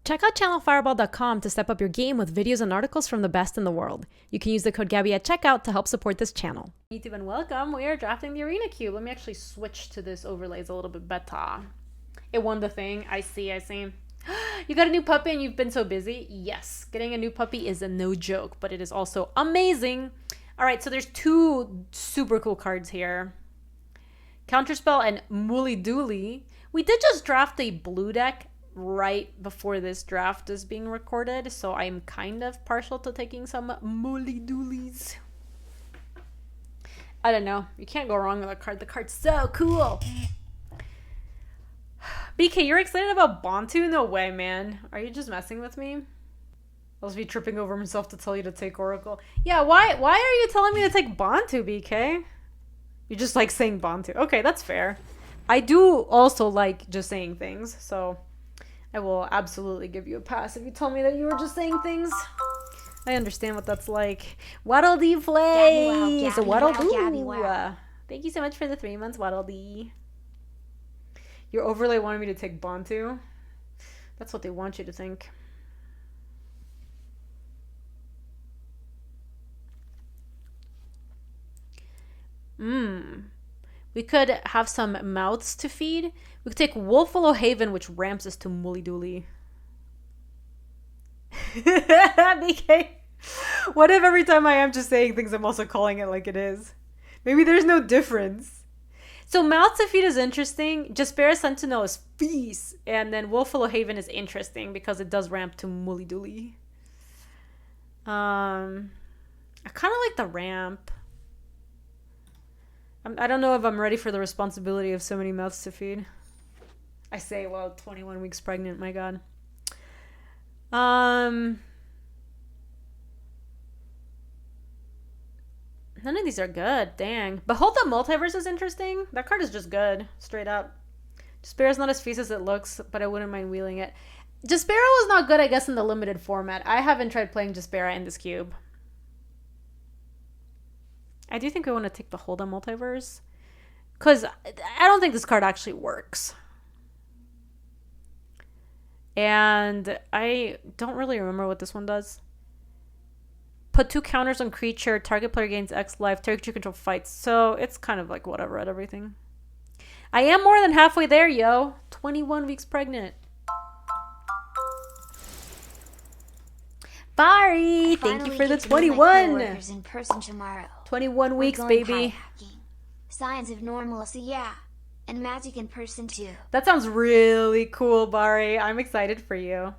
Check out channelfireball.com to step up your game with videos and articles from the best in the world. You can use the code Gaby at checkout to help support this channel. YouTube and welcome. We are drafting the Arena Cube. Let me actually switch to this overlays a little bit better. It won the thing. I see. You got a new puppy and you've been so busy? Yes. Getting a new puppy is a no joke, but it is also amazing. All right, so there's two super cool cards here. Counterspell and Mooly Dooly. We did just draft a blue deck right before this draft is being recorded, so I'm kind of partial to taking some Mooly Doolies. I don't know. You can't go wrong with a card. The card's so cool. BK, you're excited about Bantu? No way, man. Are you just messing with me? I'll be tripping over himself to tell you to take Oracle. Yeah, why are you telling me to take Bantu, BK? You just like saying Bantu. Okay, that's fair. I do also like just saying things, so I will absolutely give you a pass if you tell me that you were just saying things. I understand what that's like. Waddle Dee plays! Waddle Doo! Thank you so much for the 3 months, Waddle Dee. Your overlay wanted me to take Bantu. That's what they want you to think. We could have some mouths to feed. We could take Wolfwillow Haven, which ramps us to Mooly Dooly. BK. What if every time I am just saying things, I'm also calling it like it is? Maybe there's no difference. So mouths to feed is interesting. Jaspera Sentinel is feast. And then Wolfwillow Haven is interesting because it does ramp to Mooly Dooly. I kind of like the ramp. I don't know if I'm ready for the responsibility of so many mouths to feed. I say, well, 21 weeks pregnant, my God. None of these are good, dang. Behold the Multiverse is interesting. That card is just good, straight up. Jaspera's not as feast as it looks, but I wouldn't mind wheeling it. Jaspera was not good, I guess, in the limited format. I haven't tried playing Jaspera in this cube. I do think I want to take the Hold on Multiverse, because I don't think this card actually works. And I don't really remember what this one does. Put 2 counters on creature, target player gains X life, target you control fights. So it's kind of like whatever at everything. I am more than halfway there, yo. 21 weeks pregnant. Bari, thank you for the 21. In person tomorrow. 21 weeks, baby. Science of normalcy, yeah. And magic in person too. That sounds really cool, Bari. I'm excited for you.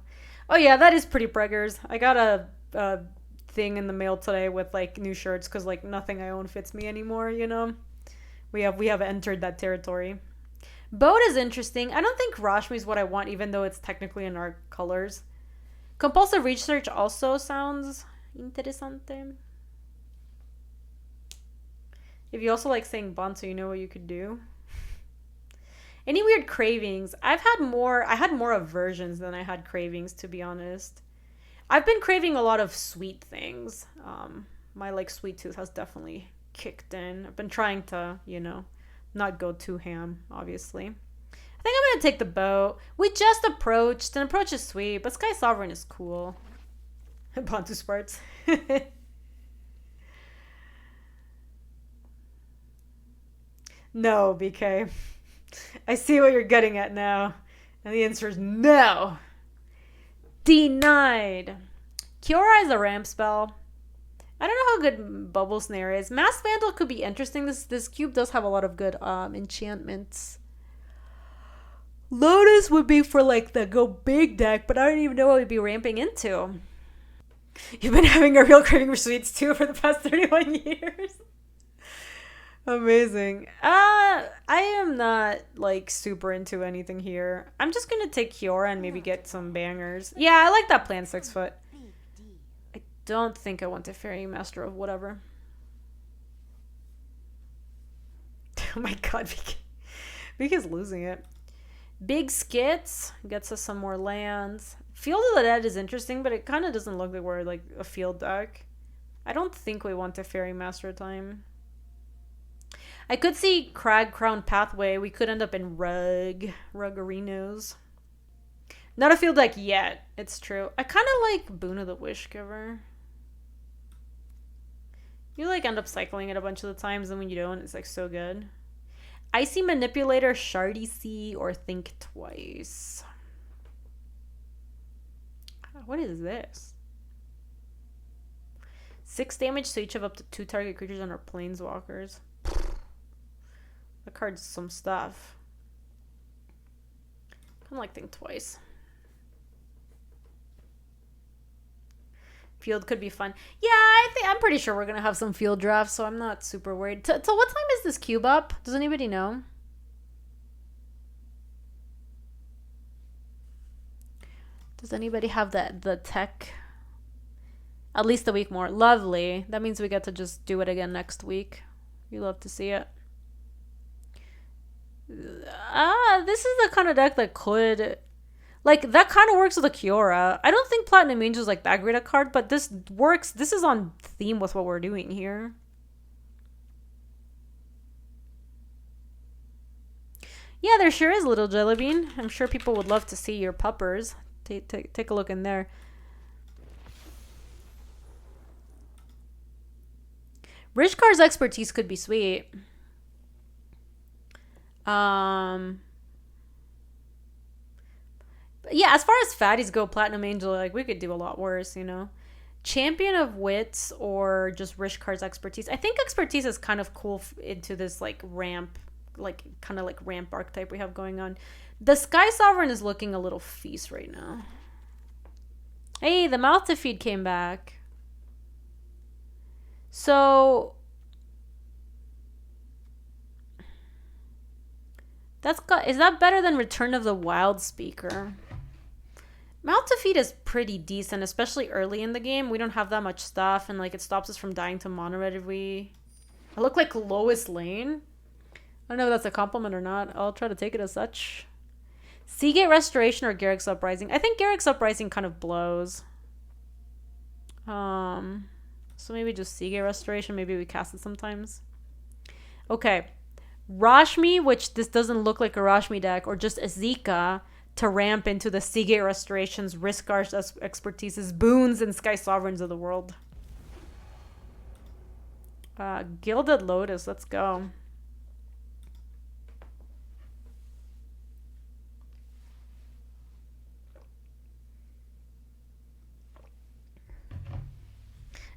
Oh yeah, that is pretty preggers. I got a thing in the mail today with like new shirts because like nothing I own fits me anymore, you know? We have entered that territory. Boat is interesting. I don't think Rashmi is what I want, even though it's technically in our colors. Compulsive research also sounds interesante. If you also like saying Bantu, you know what you could do. Any weird cravings? I had more aversions than I had cravings, to be honest. I've been craving a lot of sweet things. My like sweet tooth has definitely kicked in. I've been trying to, you know, not go too ham, obviously. I think I'm going to take the boat. We just approached. An approach is sweet, but Sky Sovereign is cool. Bantu Spartz. No, BK. I see what you're getting at now. And the answer is no. Denied. Kiora is a ramp spell. I don't know how good Bubble Snare is. Mass Vandal could be interesting. This cube does have a lot of good enchantments. Lotus would be for like the go big deck, but I don't even know what we'd be ramping into. You've been having a real craving for sweets too for the past 31 years. Amazing. I am not like super into anything here. I'm just gonna take Kiora and maybe get some bangers. Yeah, I like that plan 6 foot. I don't think I want to Fairy Master of whatever. Oh my God, Vika's losing it. Big Skits gets us some more lands. Field of the Dead is interesting, but it kind of doesn't look like we're like a field deck. I don't think we want to Fairy Master time. I could see Crag Crown Pathway. We could end up in Rug Arenas. Not a field deck yet. It's true. I kind of like Boon of the Wishgiver. You like end up cycling it a bunch of the times, and when you don't, it's like so good. Icy Manipulator, Shardy Sea, or Think Twice. What is this? 6 damage, so each have up to 2 target creatures and our planeswalkers. The card's some stuff. I like Think Twice. Field could be fun. Yeah, I'm pretty sure we're gonna have some field drafts, so I'm not super worried. Till what time is this cube up? Does anybody know? Does anybody have the tech? At least a week more. Lovely. That means we get to just do it again next week. You love to see it. This is the kind of deck that could... Like, that kind of works with a Kiora. I don't think Platinum Angel is like that great a card, but this works. This is on theme with what we're doing here. Yeah, there sure is, Little Jellybean. I'm sure people would love to see your puppers. Take a look in there. Rishkar's expertise could be sweet. Yeah, as far as fatties go, Platinum Angel, like, we could do a lot worse, you know? Champion of Wits or just Rishkar's expertise. I think expertise is kind of cool into this, like, ramp, like, kind of like ramp archetype we have going on. The Sky Sovereign is looking a little feast right now. Hey, the Mouth to Feed came back. So... is that better than Return of the Wild Speaker? Mouth to Feed is pretty decent, especially early in the game. We don't have that much stuff, and like it stops us from dying to mono red if we... I look like Lois Lane. I don't know if that's a compliment or not. I'll try to take it as such. Seagate Restoration or Garrick's Uprising. I think Garrick's Uprising kind of blows. So maybe just Seagate Restoration. Maybe we cast it sometimes. Okay. Rashmi, which this doesn't look like a Rashmi deck, or just Azeka to ramp into the Seagate Restorations, Riskar's expertises, Boons, and Sky Sovereigns of the world. Gilded Lotus, let's go.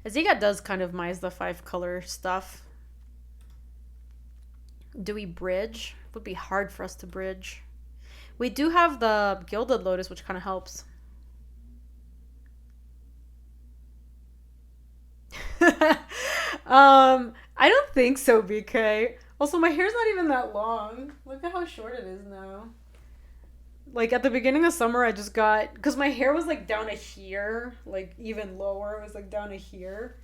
Azeka does kind of mize the 5-color stuff. Do we bridge? It would be hard for us to bridge. We do have the Gilded Lotus, which kind of helps. I don't think so, BK. Also, my hair's not even that long. Look at how short it is now. Like, at the beginning of summer, I just got... Because my hair was, like, down to here. Like, even lower. It was, like, down to here.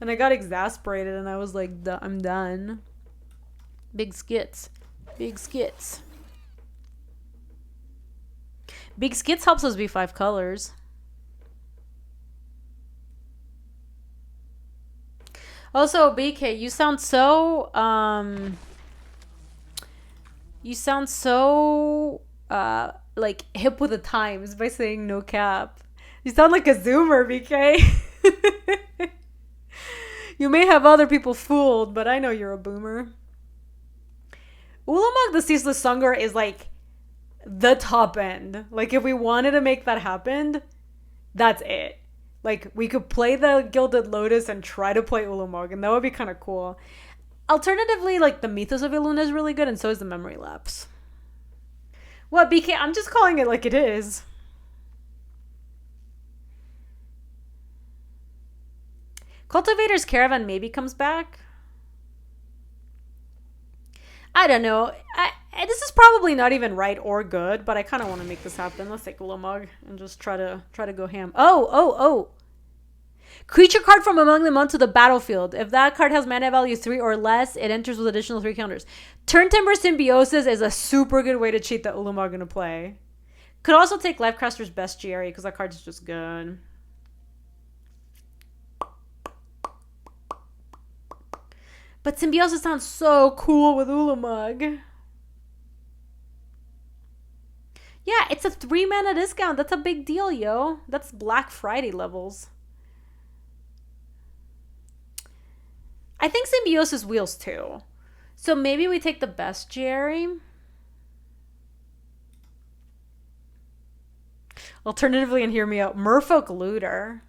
And I got exasperated, and I was like, I'm done. Big skits. Big skits. Big skits helps us be 5 colors. Also, BK, you sound so, like, hip with the times by saying no cap. You sound like a Zoomer, BK. You may have other people fooled, but I know you're a boomer. Ulamog the Ceaseless Sunger is, like, the top end. Like, if we wanted to make that happen, that's it. Like, we could play the Gilded Lotus and try to play Ulamog, and that would be kind of cool. Alternatively, like, the Mythos of Iluna is really good, and so is the Memory Lapse. What, BK? I'm just calling it like it is. Cultivator's Caravan maybe comes back. I don't know. This is probably not even right or good, but I kind of want to make this happen. Let's take Ulamog and just try to go ham. Oh. Creature card from among them onto the battlefield. If that card has mana value 3 or less, it enters with additional 3 counters. Turntimber Symbiosis is a super good way to cheat that Ulamog gonna play. Could also take Lifecaster's Bestiary because that card's just good. But Symbiosis sounds so cool with Ulamog. Yeah, it's a 3 mana discount. That's a big deal, yo. That's Black Friday levels. I think Symbiosis wheels too. So maybe we take the bestiary. Alternatively, and hear me out, Merfolk Looter.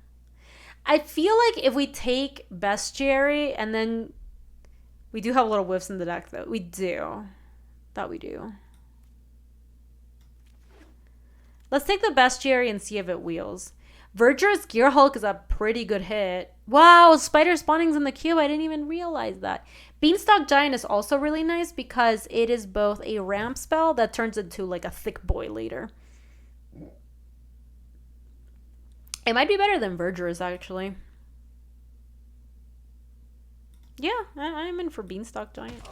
I feel like if we take bestiary and then we do have a little whiffs in the deck though. We do. That we do. Let's take the bestiary and see if it wheels. Verdurous Gear Hulk is a pretty good hit. Wow, Spider Spawning's in the queue. I didn't even realize that. Beanstalk Giant is also really nice because it is both a ramp spell that turns into like a thick boy later. It might be better than Verdurous, actually. Yeah, I'm in for Beanstalk Giant.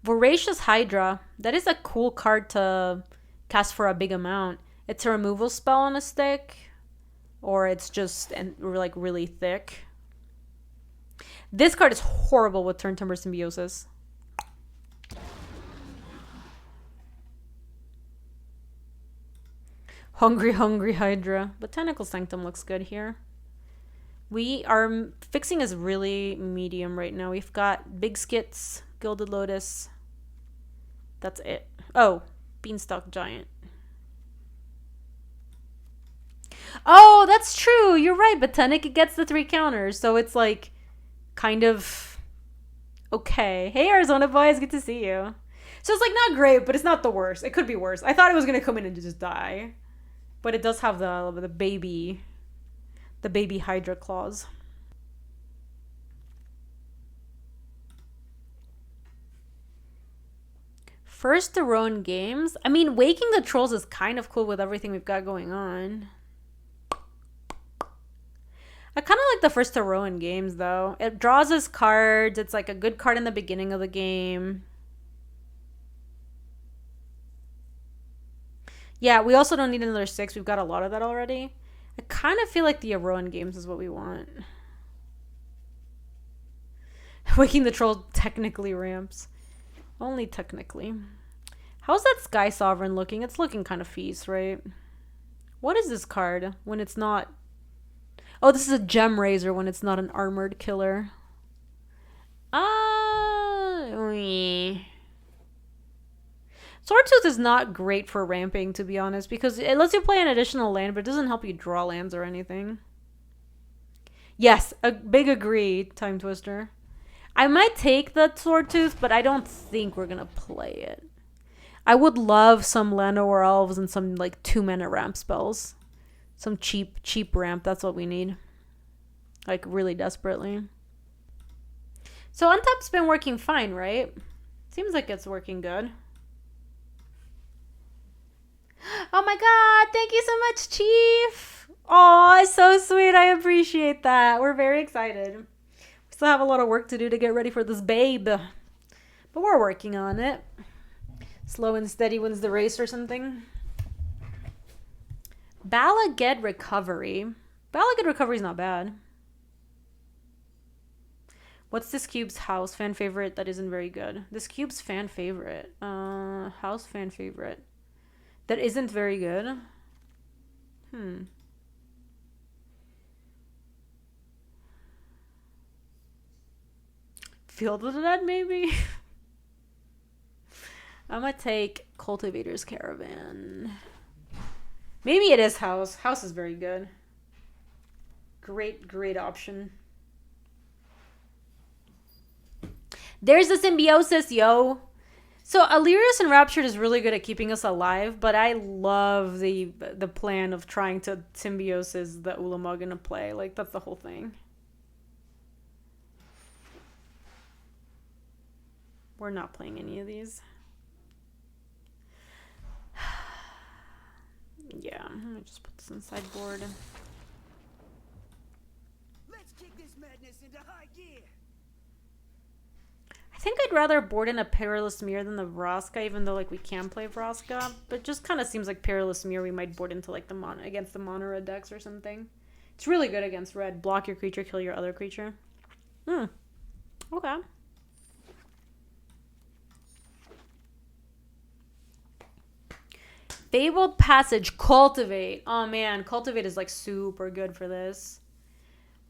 Voracious Hydra. That is a cool card to cast for a big amount. It's a removal spell on a stick. Or it's just like really thick. This card is horrible with Turn Timber Symbiosis. Hungry Hydra. Botanical Sanctum looks good here. We are fixing is really medium right now. We've got Big Skits, Gilded Lotus. That's it. Oh, Beanstalk Giant. Oh, that's true. You're right. Botanic gets the 3 counters. So it's like kind of okay. Hey, Arizona boys. Good to see you. So it's like not great, but it's not the worst. It could be worse. I thought it was going to come in and just die. But it does have the baby Hydra claws. First to Rowan Games. I mean, Waking the Trolls is kind of cool with everything we've got going on. I kind of like the First to Rowan Games, though. It draws us cards. It's like a good card in the beginning of the game. Yeah, we also don't need another 6. We've got a lot of that already. I kind of feel like the Rowan Games is what we want. Waking the Troll technically ramps. Only technically. How's that Sky Sovereign looking? It's looking kind of feast, right? What is this card when it's not... Oh, this is a Gem Razor when it's not an armored killer. Swordtooth is not great for ramping, to be honest, because it lets you play an additional land, but it doesn't help you draw lands or anything. Yes, a big agree, Time Twister. I might take the Swordtooth, but I don't think we're gonna play it. I would love some Llanowar Elves and some like 2-mana ramp spells. Some cheap ramp, that's what we need. Like really desperately. So Untap's been working fine, right? Seems like it's working good. Oh my god, thank you so much, Chief! Aw, so sweet, I appreciate that. We're very excited. We still have a lot of work to do to get ready for this babe. But we're working on it. Slow and steady wins the race or something. Balaged Recovery. Balaged Recovery is not bad. What's this cube's house fan favorite that isn't very good? This cube's fan favorite. House fan favorite. That isn't very good. Field of the Dead, maybe? I'm gonna take Cultivator's Caravan. Maybe it is House. House is very good. Great option. There's the Symbiosis, yo! So Alirius Enraptured is really good at keeping us alive, but I love the plan of trying to Symbiosis the Ulamog into play. Like, that's the whole thing. We're not playing any of these. Yeah, I'm gonna just put this in sideboard. Let's kick this madness into high gear. I think I'd rather board in a Perilous Mirror than the Vraska, even though like we can play Vraska. But it just kind of seems like Perilous Mirror we might board into like the against the mono red decks or something. It's really good against red. Block your creature, kill your other creature. Okay. Fabled Passage, Cultivate. Oh man, Cultivate is like super good for this.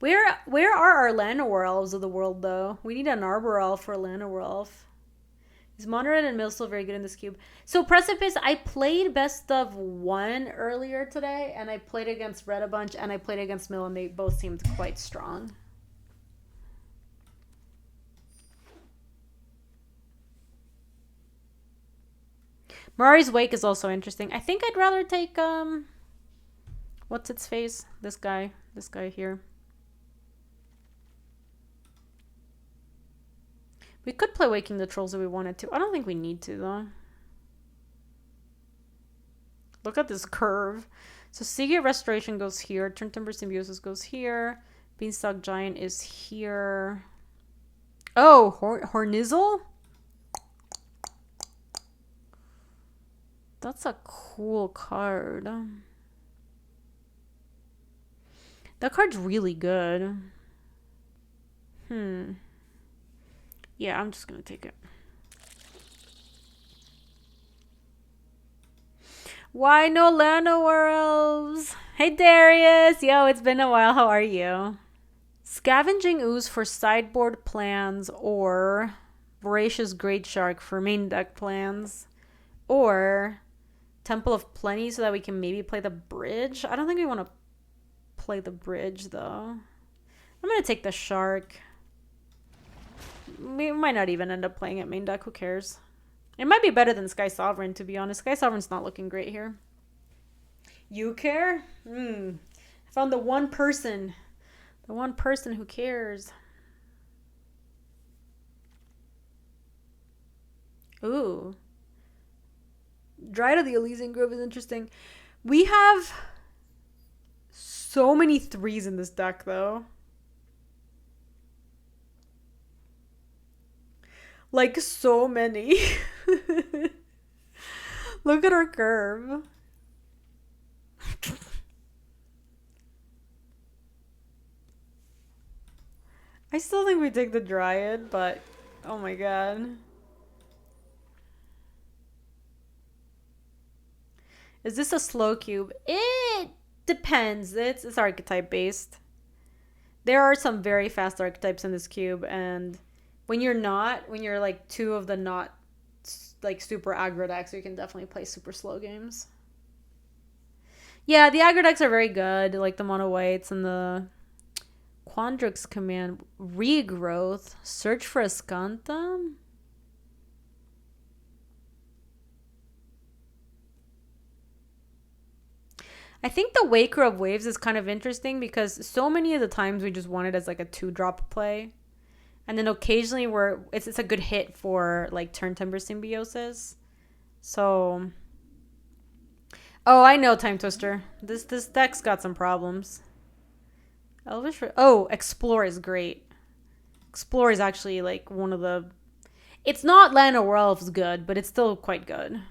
Where are our Llanowar elves of the world though? We need an Arbor elf for a Llanowar elf. Is Monterey and Mill still very good in this cube? So Precipice, I played best of 1 earlier today, and I played against Red a bunch, and I played against Mill, and they both seemed quite strong. Mirari's Wake is also interesting. I think I'd rather take what's its face? This guy here. We could play Waking the Trolls if we wanted to. I don't think we need to, though. Look at this curve. So Seagate Restoration goes here. Turntimber Symbiosis goes here. Beanstalk Giant is here. Oh, Hornizel? That's a cool card. That card's really good. Yeah, I'm just gonna take it. Why no Llanowar elves? Hey Darius! Yo, it's been a while. How are you? Scavenging Ooze for sideboard plans, or Voracious Great Shark for main deck plans, or Temple of Plenty so that we can maybe play the bridge. I don't think we want to play the bridge though. I'm gonna take the shark. We might not even end up playing it main deck. Who cares? It might be better than Sky Sovereign, to be honest. Sky Sovereign's not looking great here. You care? I found the one person. The one person who cares. Ooh. Dryad of the Elysian Grove is interesting. We have so many 3s in this deck, though. Like, so many. Look at our curve. I still think we take the Dryad, but oh my god. Is this a slow cube? It depends. It's archetype based. There are some very fast archetypes in this cube, and when you're like 2 of the not like super aggro decks, you can definitely play super slow games. Yeah, the aggro decks are very good, like the mono whites and the Quandrix Command. Regrowth. Search for a Scantum. I think the Waker of Waves is kind of interesting because so many of the times we just want it as like a 2-drop play. And then occasionally it's a good hit for like Turntimber Symbiosis. So, oh, I know, Time Twister. This deck's got some problems. Explore is great. Explore is actually like one of the. It's not Llanowar Elves good, but it's still quite good.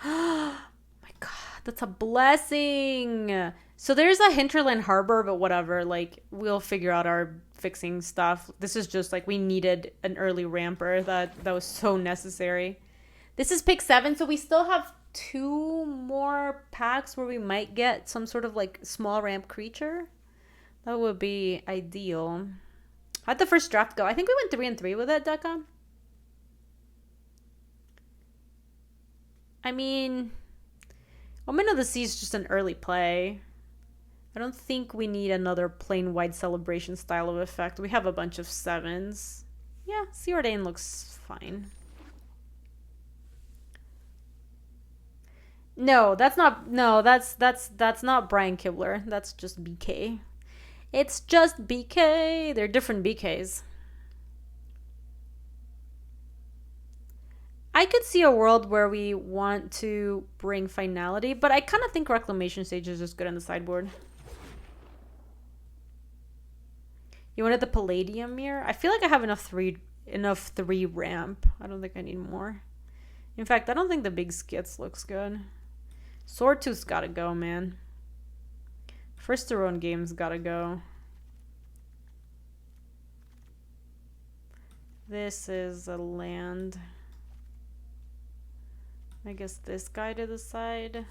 Oh my god, that's a blessing. So there's a Hinterland Harbor, but whatever. Like, we'll figure out our fixing stuff. This is just like we needed an early ramper that was so necessary. This is pick 7, so we still have 2 more packs where we might get some sort of like small ramp creature. That would be ideal. How'd the first draft go? I think we went 3-3 with it, Deca. I mean, Omen of the Sea is just an early play. I don't think we need another plain white celebration style of effect. We have a bunch of 7s. Yeah, Sea Ordain looks fine. No, that's not Brian Kibler. That's just BK. It's just BK. They're different BKs. I could see a world where we want to bring Finality, but I kind of think Reclamation Stage is just good on the sideboard. You wanted the Palladium Mirror? I feel like I have enough 3 ramp. I don't think I need more. In fact, I don't think the big Skits looks good. Swordtooth's gotta go, man. First to Run Game's gotta go. This is a land. I guess this guy to the side.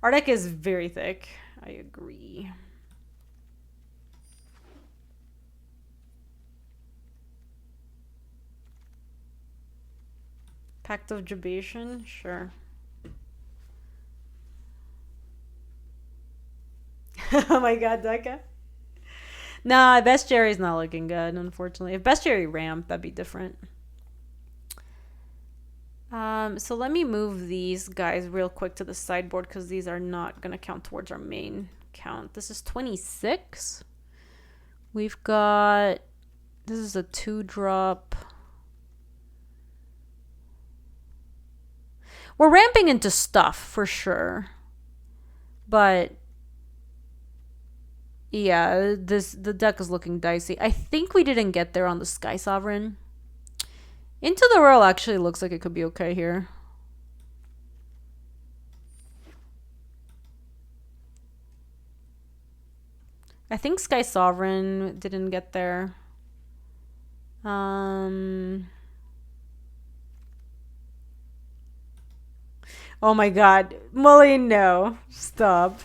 Our deck is very thick. I agree. Pact of Jabation? Sure. Oh my god, Becca. Nah, Bestiary's not looking good, unfortunately. If Bestiary ramped, that'd be different. So let me move these guys real quick to the sideboard because these are not going to count towards our main count. This is 26. We've got... This is a 2-drop. We're ramping into stuff, for sure. But... yeah, the deck is looking dicey. I think we didn't get there on the Sky Sovereign. Into the Royal actually looks like it could be okay here. I think Sky Sovereign didn't get there. Oh my god. Molly, no. Stop.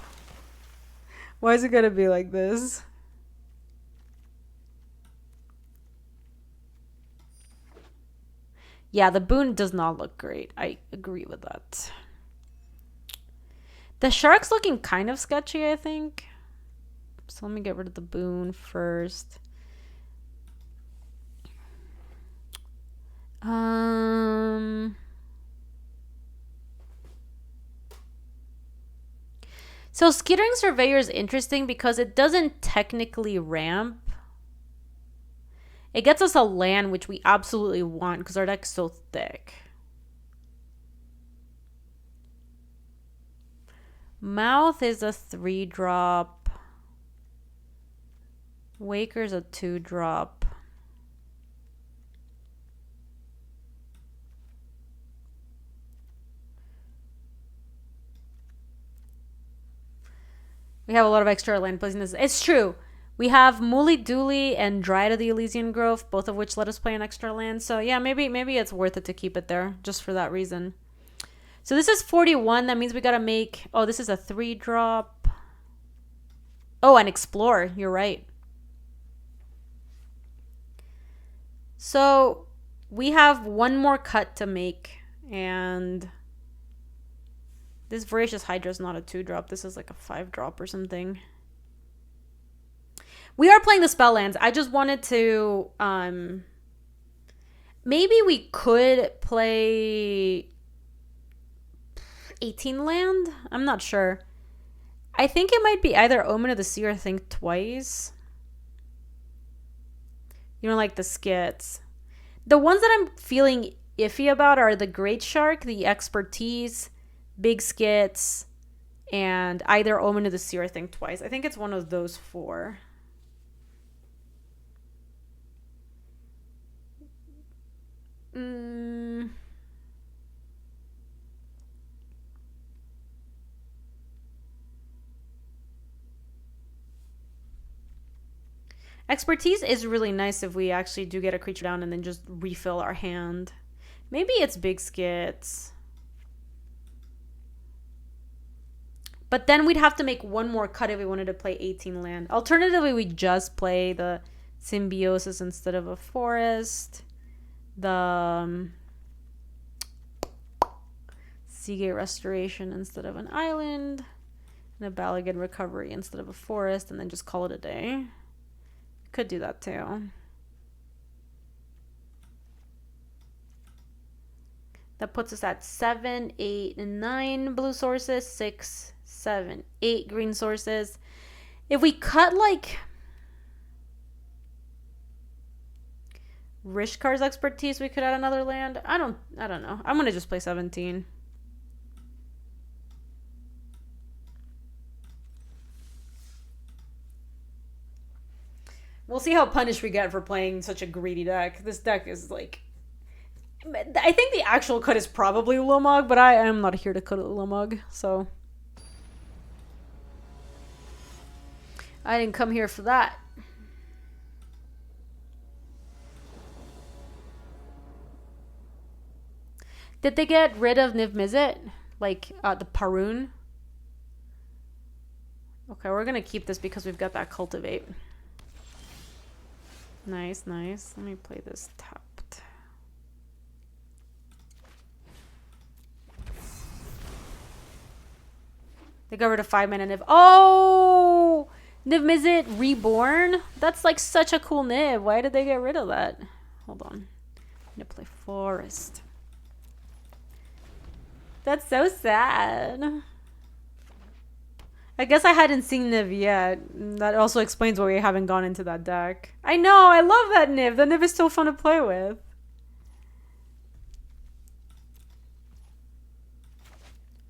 Why is it gonna be like this? Yeah, the boon does not look great. I agree with that. The shark's looking kind of sketchy, I think. So let me get rid of the boon first. So Skittering Surveyor is interesting because it doesn't technically ramp. It gets us a land, which we absolutely want because our deck's so thick. Mouth is a 3-drop. Waker's a 2-drop. We have a lot of extra land places. It's true. We have Mooly Dooley and Dryad of the Elysian Grove, both of which let us play an extra land. So yeah, maybe it's worth it to keep it there just for that reason. So this is 41. That means we got to make... Oh, this is a 3-drop. Oh, and Explore. You're right. So we have one more cut to make. And this Voracious Hydra is not a 2-drop. This is like a 5-drop or something. We are playing the spell lands. I just wanted to... maybe we could play 18 land? I'm not sure. I think it might be either Omen of the Sea or Think Twice. You don't like the skits. The ones that I'm feeling iffy about are the Great Shark, the Expertise, Big Skits, and either Omen of the Sea or Think Twice. I think it's one of those 4. Expertise is really nice if we actually do get a creature down and then just refill our hand. Maybe it's Big Skits. But then we'd have to make one more cut if we wanted to play 18 land. Alternatively, we just play the Symbiosis instead of a forest. The Seagate Restoration instead of an island. And a Balagan Recovery instead of a forest. And then just call it a day. Could do that too. That puts us at 7, 8, and 9 blue sources, 6, 7, 8 green sources. If we cut like Rishkar's Expertise, we could add another land. I don't know. I'm gonna just play 17. We'll see how punished we get for playing such a greedy deck. This deck is like... I think the actual cut is probably Ulamog, but I am not here to cut Ulamog, so... I didn't come here for that. did they get rid of Niv Mizzet? Like, the Parun? Okay, we're gonna keep this because we've got that Cultivate. Nice, nice. Let me play this tapped. They got rid of 5-mana Niv. Oh! Niv Mizzet Reborn? That's like such a cool Niv. Why did they get rid of that? Hold on. I'm gonna play Forest. That's so sad. I guess I hadn't seen Niv yet. That also explains why we haven't gone into that deck. I know, I love that Niv. That Niv is so fun to play with.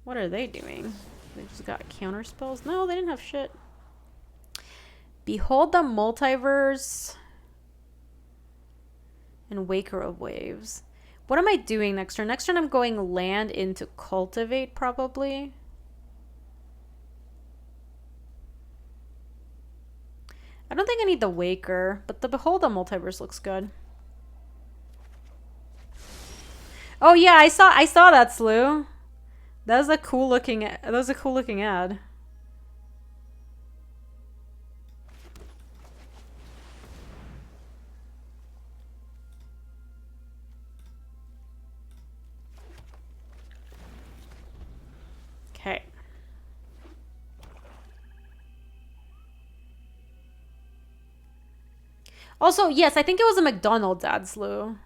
What are they doing? They just got counter spells? No, they didn't have shit. Behold the Multiverse and Waker of Waves. What am I doing next turn? Next turn I'm going land into Cultivate probably. I don't think I need the Waker, but the Behold the Multiverse looks good. Oh yeah, I saw that, Slew. That was a cool looking ad. Okay. Also, yes, I think it was a McDonald's ad, Slew.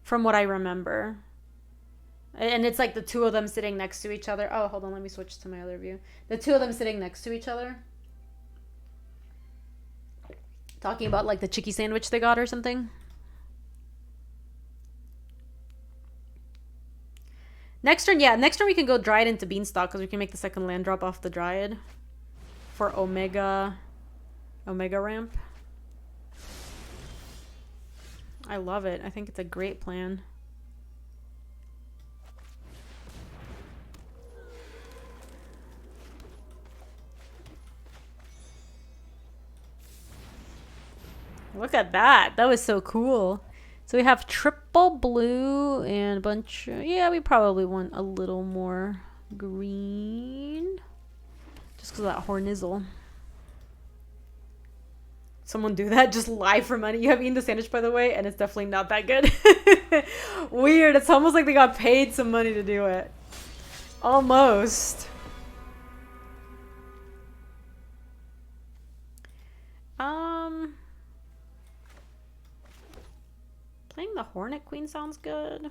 From what I remember. And it's like the two of them sitting next to each other. Oh, hold on, let me switch to my other view. The two of them sitting next to each other. Talking about like the chicky sandwich they got or something. Next turn, yeah. Next turn we can go Dryad into Beanstalk because we can make the second land drop off the Dryad. For Omega ramp. I love it. I think it's a great plan. Look at that. That was so cool. So we have triple blue and a bunch of, yeah, we probably want a little more green. Just because of that Hornizzle. Someone do that? Just lie for money. You have eaten the sandwich, by the way, and it's definitely not that good. Weird. It's almost like they got paid some money to do it. Almost. Playing the Hornet Queen sounds good.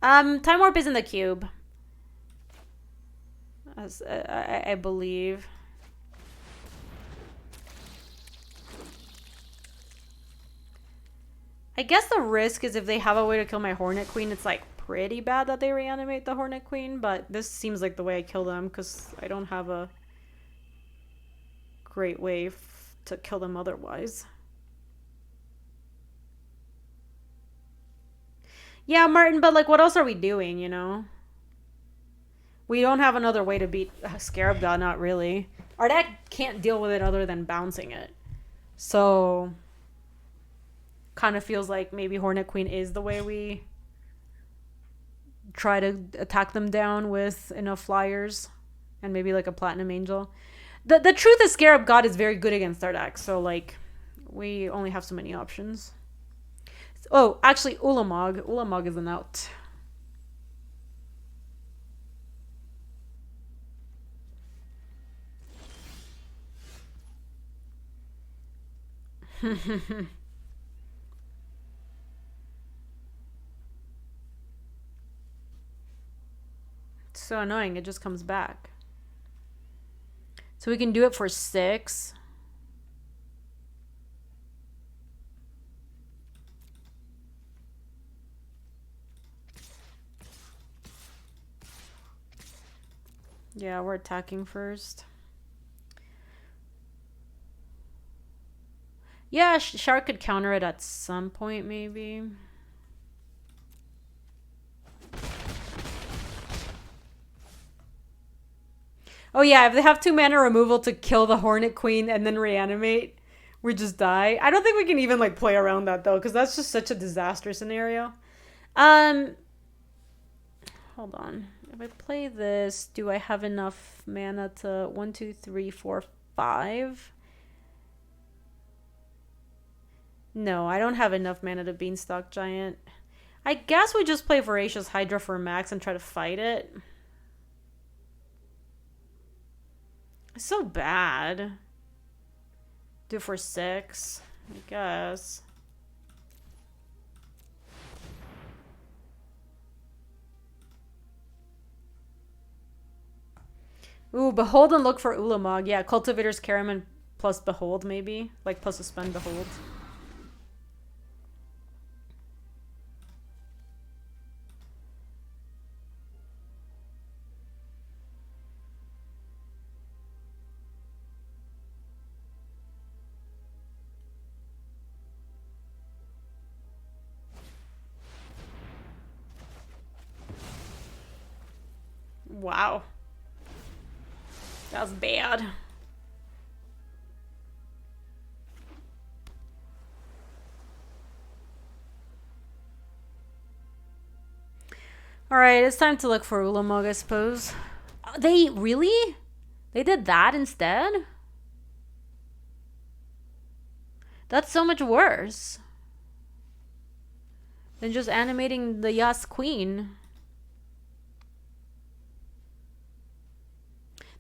Time Warp is in the cube. As I believe. I guess the risk is if they have a way to kill my Hornet Queen, it's like pretty bad that they reanimate the Hornet Queen, but this seems like the way I kill them because I don't have a great way to kill them otherwise. Yeah, Martin, but like what else are we doing, you know? We don't have another way to beat Scarab God, not really. Our deck can't deal with it other than bouncing it. So kind of feels like maybe Hornet Queen is the way we try to attack them down with enough flyers and maybe like a Platinum Angel. The truth is Scarab God is very good against our deck, so like we only have so many options. Oh, actually Ulamog. Ulamog is an out. It's so annoying. It just comes back. So we can do it for 6. Yeah, we're attacking first. Yeah, Shark could counter it at some point, maybe. Oh yeah, if they have 2 mana removal to kill the Hornet Queen and then reanimate, We just die. I don't think we can even like play around that though, because that's just such a disaster scenario. Hold on. If I play this, do I have enough mana to 1, 2, 3, 4, 5? No, I don't have enough mana to Beanstalk Giant. I guess we just play Voracious Hydra for max and try to fight it. It's so bad. Do it for 6, I guess. Ooh, Behold and look for Ulamog. Yeah, Cultivator's Caraman plus Behold, maybe. Like, plus Suspend Behold. Wow. That was bad. Alright, it's time to look for Ulamog, I suppose. They really? They did that instead? That's so much worse than just animating the Yas Queen.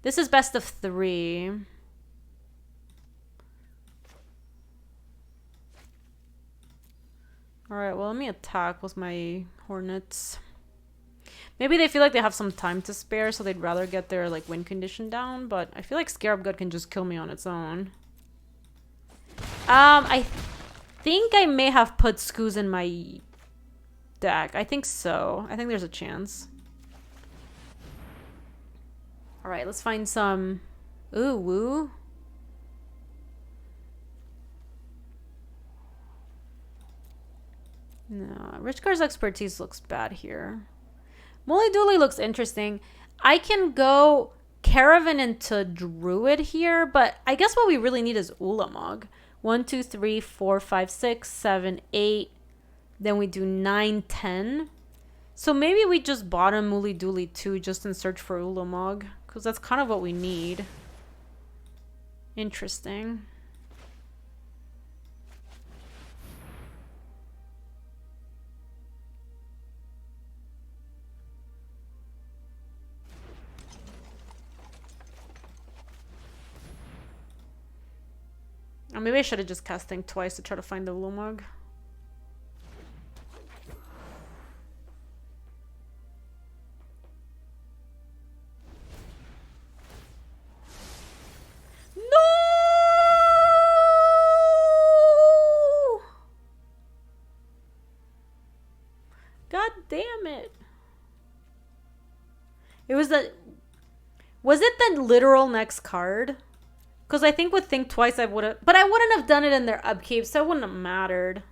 This is best of 3. Alright, well, let me attack with my Hornets. Maybe they feel like they have some time to spare, so they'd rather get their like win condition down, but I feel like Scarab God can just kill me on its own. I think I may have put Skoos in my deck. I think so. I think there's a chance. Alright, let's find some... Ooh, woo. No, Richkar's Expertise looks bad here. Molly Dooley looks interesting. I can go Caravan into Druid here, but I guess what we really need is Ulamog. 1, 2, 3, 4, 5, 6, 7, 8. Then we do 9, 10. So maybe we just bottom Mooly Dooley too, just in search for Ulamog. Because that's kind of what we need. Interesting. Or maybe I should have just cast Think twice to try to find the Ulamog. God damn it. It was the... Was it the literal next card? Because I think with Think Twice I would have... But I wouldn't have done it in their upkeep, so it wouldn't have mattered.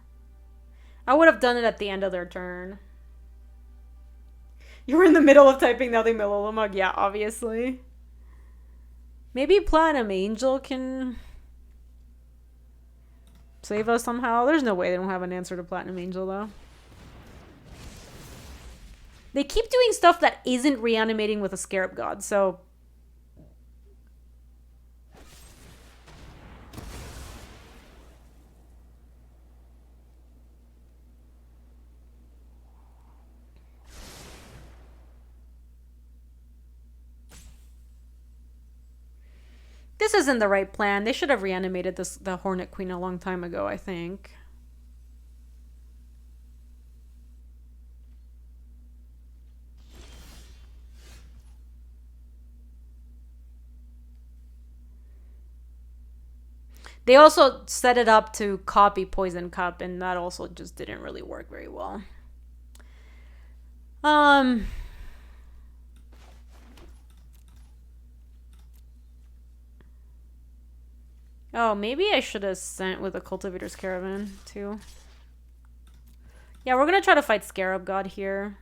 I would have done it at the end of their turn. You were in the middle of typing now they mill Ulamog. Yeah, obviously. Maybe Platinum Angel can... save us somehow. There's no way they don't have an answer to Platinum Angel, though. They keep doing stuff that isn't reanimating with a Scarab God, so... This isn't the right plan. They should have reanimated the Hornet Queen a long time ago, I think. They also set it up to copy Poison Cup, and that also just didn't really work very well. Oh, maybe I should have sent with a Cultivator's Caravan, too. Yeah, we're gonna try to fight Scarab God here.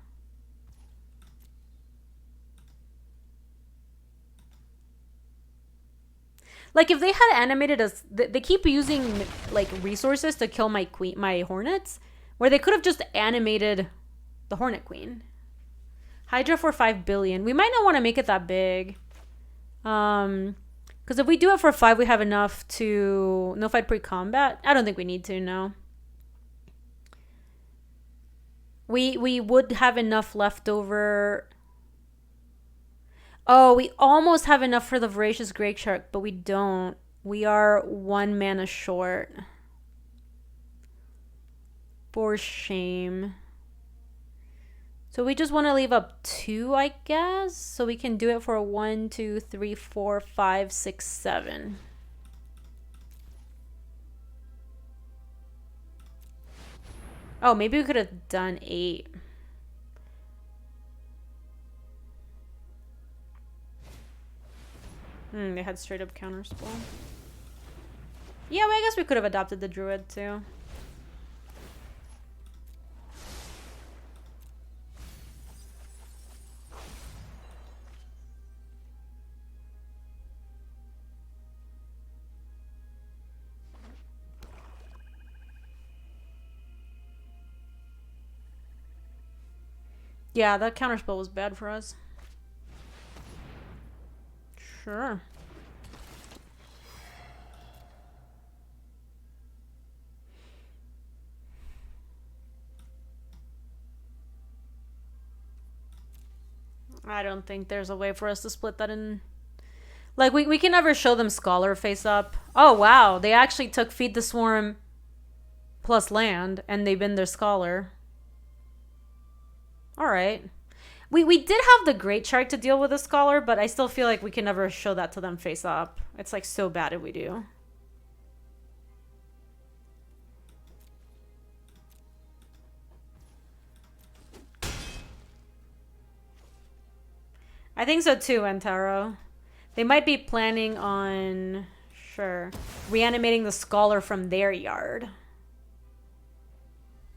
Like, if they had animated us, they keep using, like, resources to kill my hornets, where they could have just animated the Hornet Queen. Hydra for 5 billion. We might not want to make it that big. Because if we do it for 5, we have enough to... No fight pre-combat? I don't think we need to, no. We would have enough left over... Oh, we almost have enough for the Voracious Great Shark, but we don't. We are 1 mana short. For shame. So we just want to leave up 2, I guess? So we can do it for 1, 2, 3, 4, 5, 6, 7. Oh, maybe we could have done 8. They had straight up counterspell. Yeah, well, I guess we could have adopted the druid too. Yeah, that counterspell was bad for us. Sure. I don't think there's a way for us to split that in. Like, we can never show them Scholar face up. Oh, wow. They actually took Feed the Swarm plus land, and they've been their Scholar. Alright. We did have the Great Shark to deal with a Scholar, but I still feel like we can never show that to them face up. It's, like, so bad if we do. I think so too, Antaro. They might be planning on, sure, reanimating the Scholar from their yard.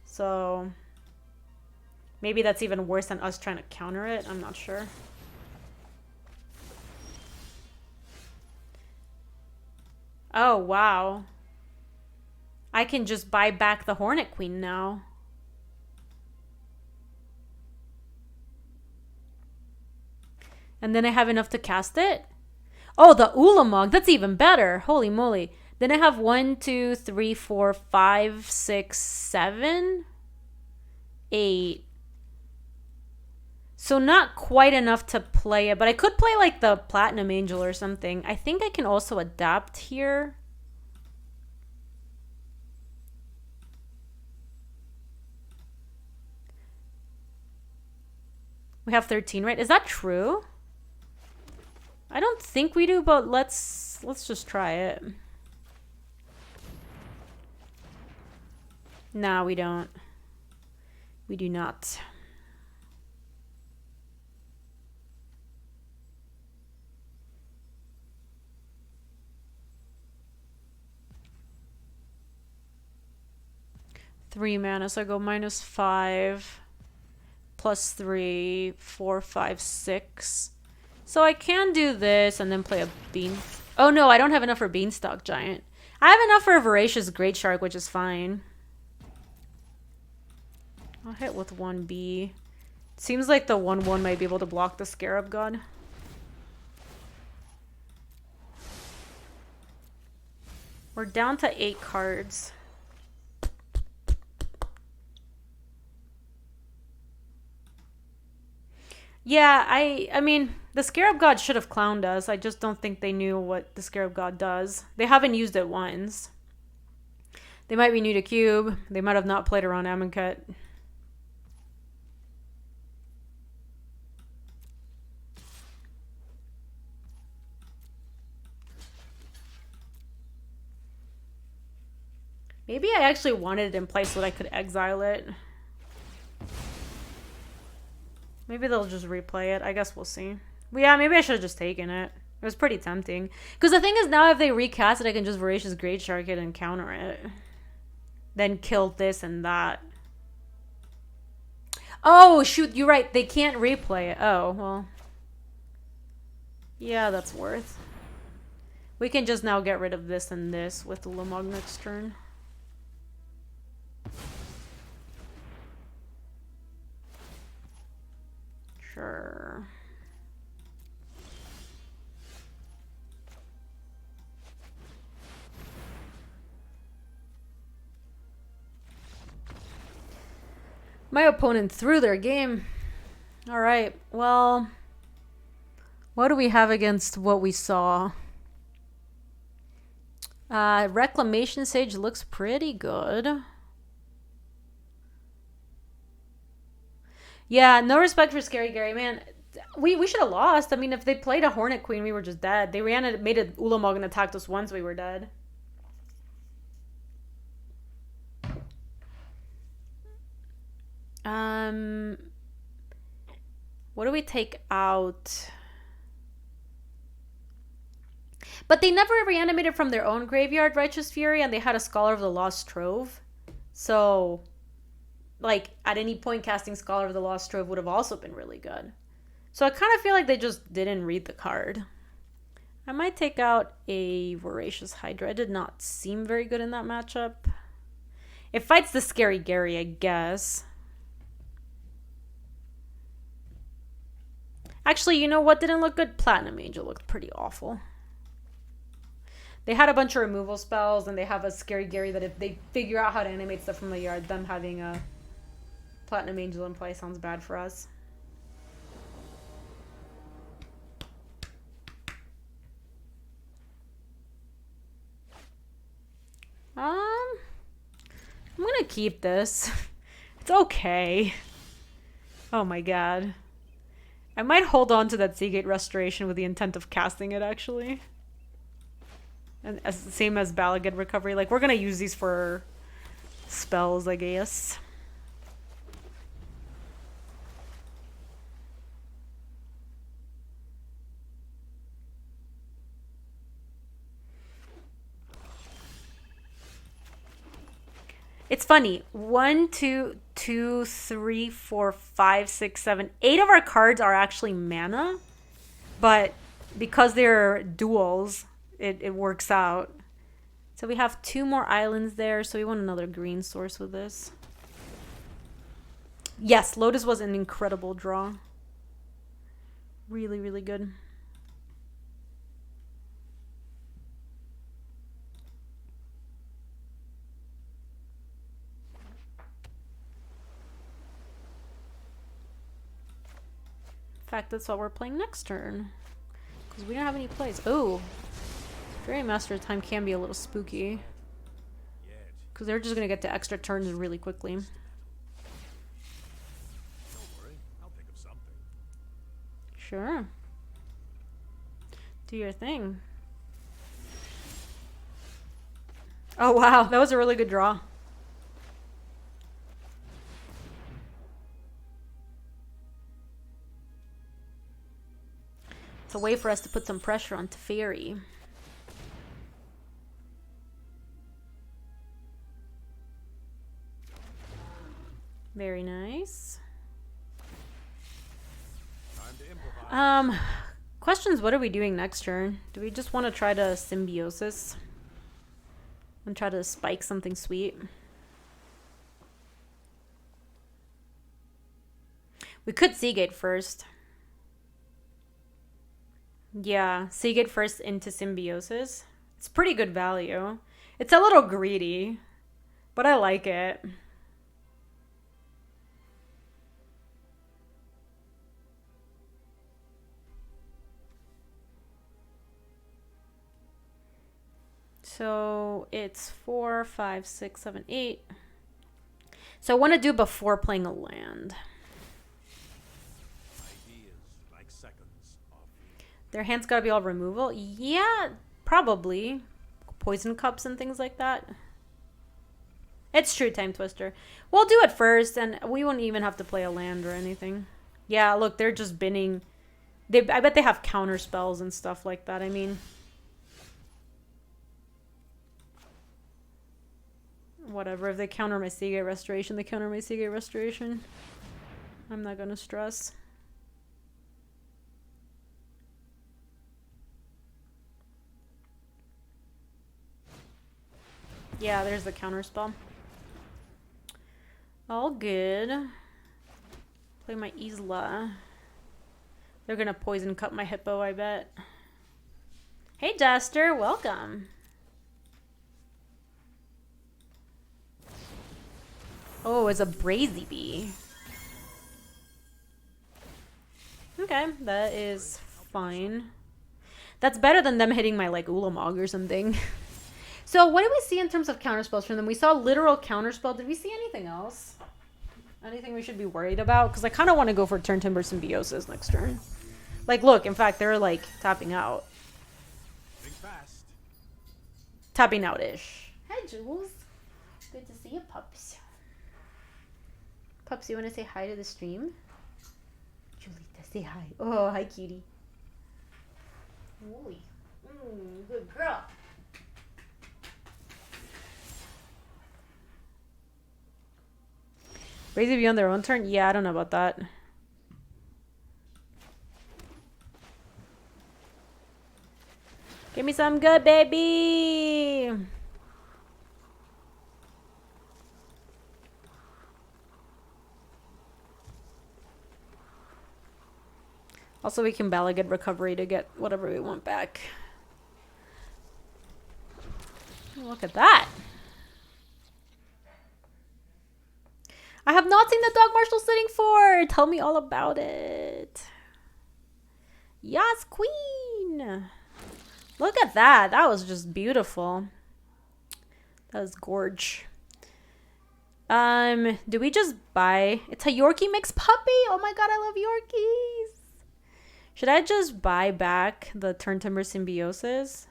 So... maybe that's even worse than us trying to counter it. I'm not sure. Oh, wow. I can just buy back the Hornet Queen now. And then I have enough to cast it? Oh, the Ulamog. That's even better. Holy moly. Then I have 1, 2, 3, 4, 5, 6, 7, 8. So not quite enough to play it, but I could play like the Platinum Angel or something. I think I can also adapt here. We have 13, right? Is that true? I don't think we do, but let's just try it. No, we don't. We do not. Three mana, so I go -5, +3, 4, 5, 6. So I can do this and then play a bean. Oh no, I don't have enough for Beanstalk Giant. I have enough for a Voracious Great Shark, which is fine. I'll hit with 1B. Seems like the 1/1 might be able to block the Scarab God. We're down to 8 cards. Yeah, I mean, the Scarab God should have clowned us. I just don't think they knew what the Scarab God does. They haven't used it once. They might be new to Cube. They might have not played around Amonkhet. Maybe I actually wanted it in place so that I could exile it. Maybe they'll just replay it. I guess we'll see. But yeah, maybe I should have just taken it. It was pretty tempting. Because the thing is, now if they recast it, I can just Voracious Great Shark it and counter it. Then kill this and that. Oh, shoot, you're right. They can't replay it. Oh, well. Yeah, that's worth. We can just now get rid of this and this with Ulamog next turn. Sure. My opponent threw their game. All right, well, what do we have against what we saw? Reclamation Sage looks pretty good. Yeah, no respect for Scary Gary, man. We should have lost. I mean, if they played a Hornet Queen, we were just dead. They made an Ulamog and attacked us once, we were dead. What do we take out? But they never reanimated from their own graveyard, Righteous Fury, and they had a Scholar of the Lost Trove. So, like, at any point, casting Scholar of the Lost Trove would have also been really good. So I kind of feel like they just didn't read the card. I might take out a Voracious Hydra. It did not seem very good in that matchup. It fights the Scary Gary, I guess. Actually, you know what didn't look good? Platinum Angel looked pretty awful. They had a bunch of removal spells, and they have a Scary Gary that if they figure out how to animate stuff from the yard, them having a Platinum Angel in play sounds bad for us. I'm gonna keep this. It's okay. Oh my god. I might hold on to that Seagate Restoration with the intent of casting it, actually. And same as Balagad Recovery. Like, we're gonna use these for spells, I guess. It's funny. 1, 2, 3, 4, 5, 6, 7, 8 of our cards are actually mana, but because they're duals, it works out. So we have 2 more islands there, so we want another green source with this. Yes, Lotus was an incredible draw. Really, really good. In fact, that's what we're playing next turn. Because we don't have any plays. Oh! Fairy Master Time can be a little spooky. Because they're just going to get to extra turns really quickly. Don't worry, I'll think of something. Sure. Do your thing. Oh wow, that was a really good draw. It's a way for us to put some pressure on Teferi. Very nice. Time to improvise. Questions, what are we doing next turn? Do we just want to try to Symbiosis? And try to spike something sweet? We could Seagate first. Yeah, Seagate first into Symbiosis. It's pretty good value. It's a little greedy, but I like it. So it's 4, 5, 6, 7, 8. So I want to do before playing a land. Ideas like seconds of Their hand's got to be all removal. Yeah, probably. Poison cups and things like that. It's true, Time Twister. We'll do it first, and we won't even have to play a land or anything. Yeah, look, they're just binning. I bet they have counter spells and stuff like that. I mean, whatever. If they counter my Seagate Restoration, they counter my Seagate Restoration. I'm not gonna stress. Yeah, there's the counter spell. All good. Play my Isla. They're gonna poison cut my hippo, I bet. Hey, Duster, welcome. Oh, it's a Brazy Bee. Okay, that is fine. That's better than them hitting my, like, Ulamog or something. So, what did we see in terms of counterspells from them? We saw literal counterspell. Did we see anything else? Anything we should be worried about? Because I kind of want to go for Turn Timber Symbiosis next turn. Like, look, in fact, they're, like, tapping out. Think fast. Tapping out-ish. Hi, Jules. Good to see you, Pups. Pups, you want to say hi to the stream? Julita, say hi. Oh, hi, cutie. Ooh. Good girl. Brazy Bee on their own turn? Yeah, I don't know about that. Give me some good, baby! Also, we can Balagad Recovery to get whatever we want back. Look at that! I have not seen the dog Marshall sitting for! Tell me all about it. Yes, queen! Look at that. That was just beautiful. That was gorge. Do we just buy... It's a Yorkie mix puppy! Oh my god, I love Yorkies! Should I just buy back the Turn Timber Symbiosis?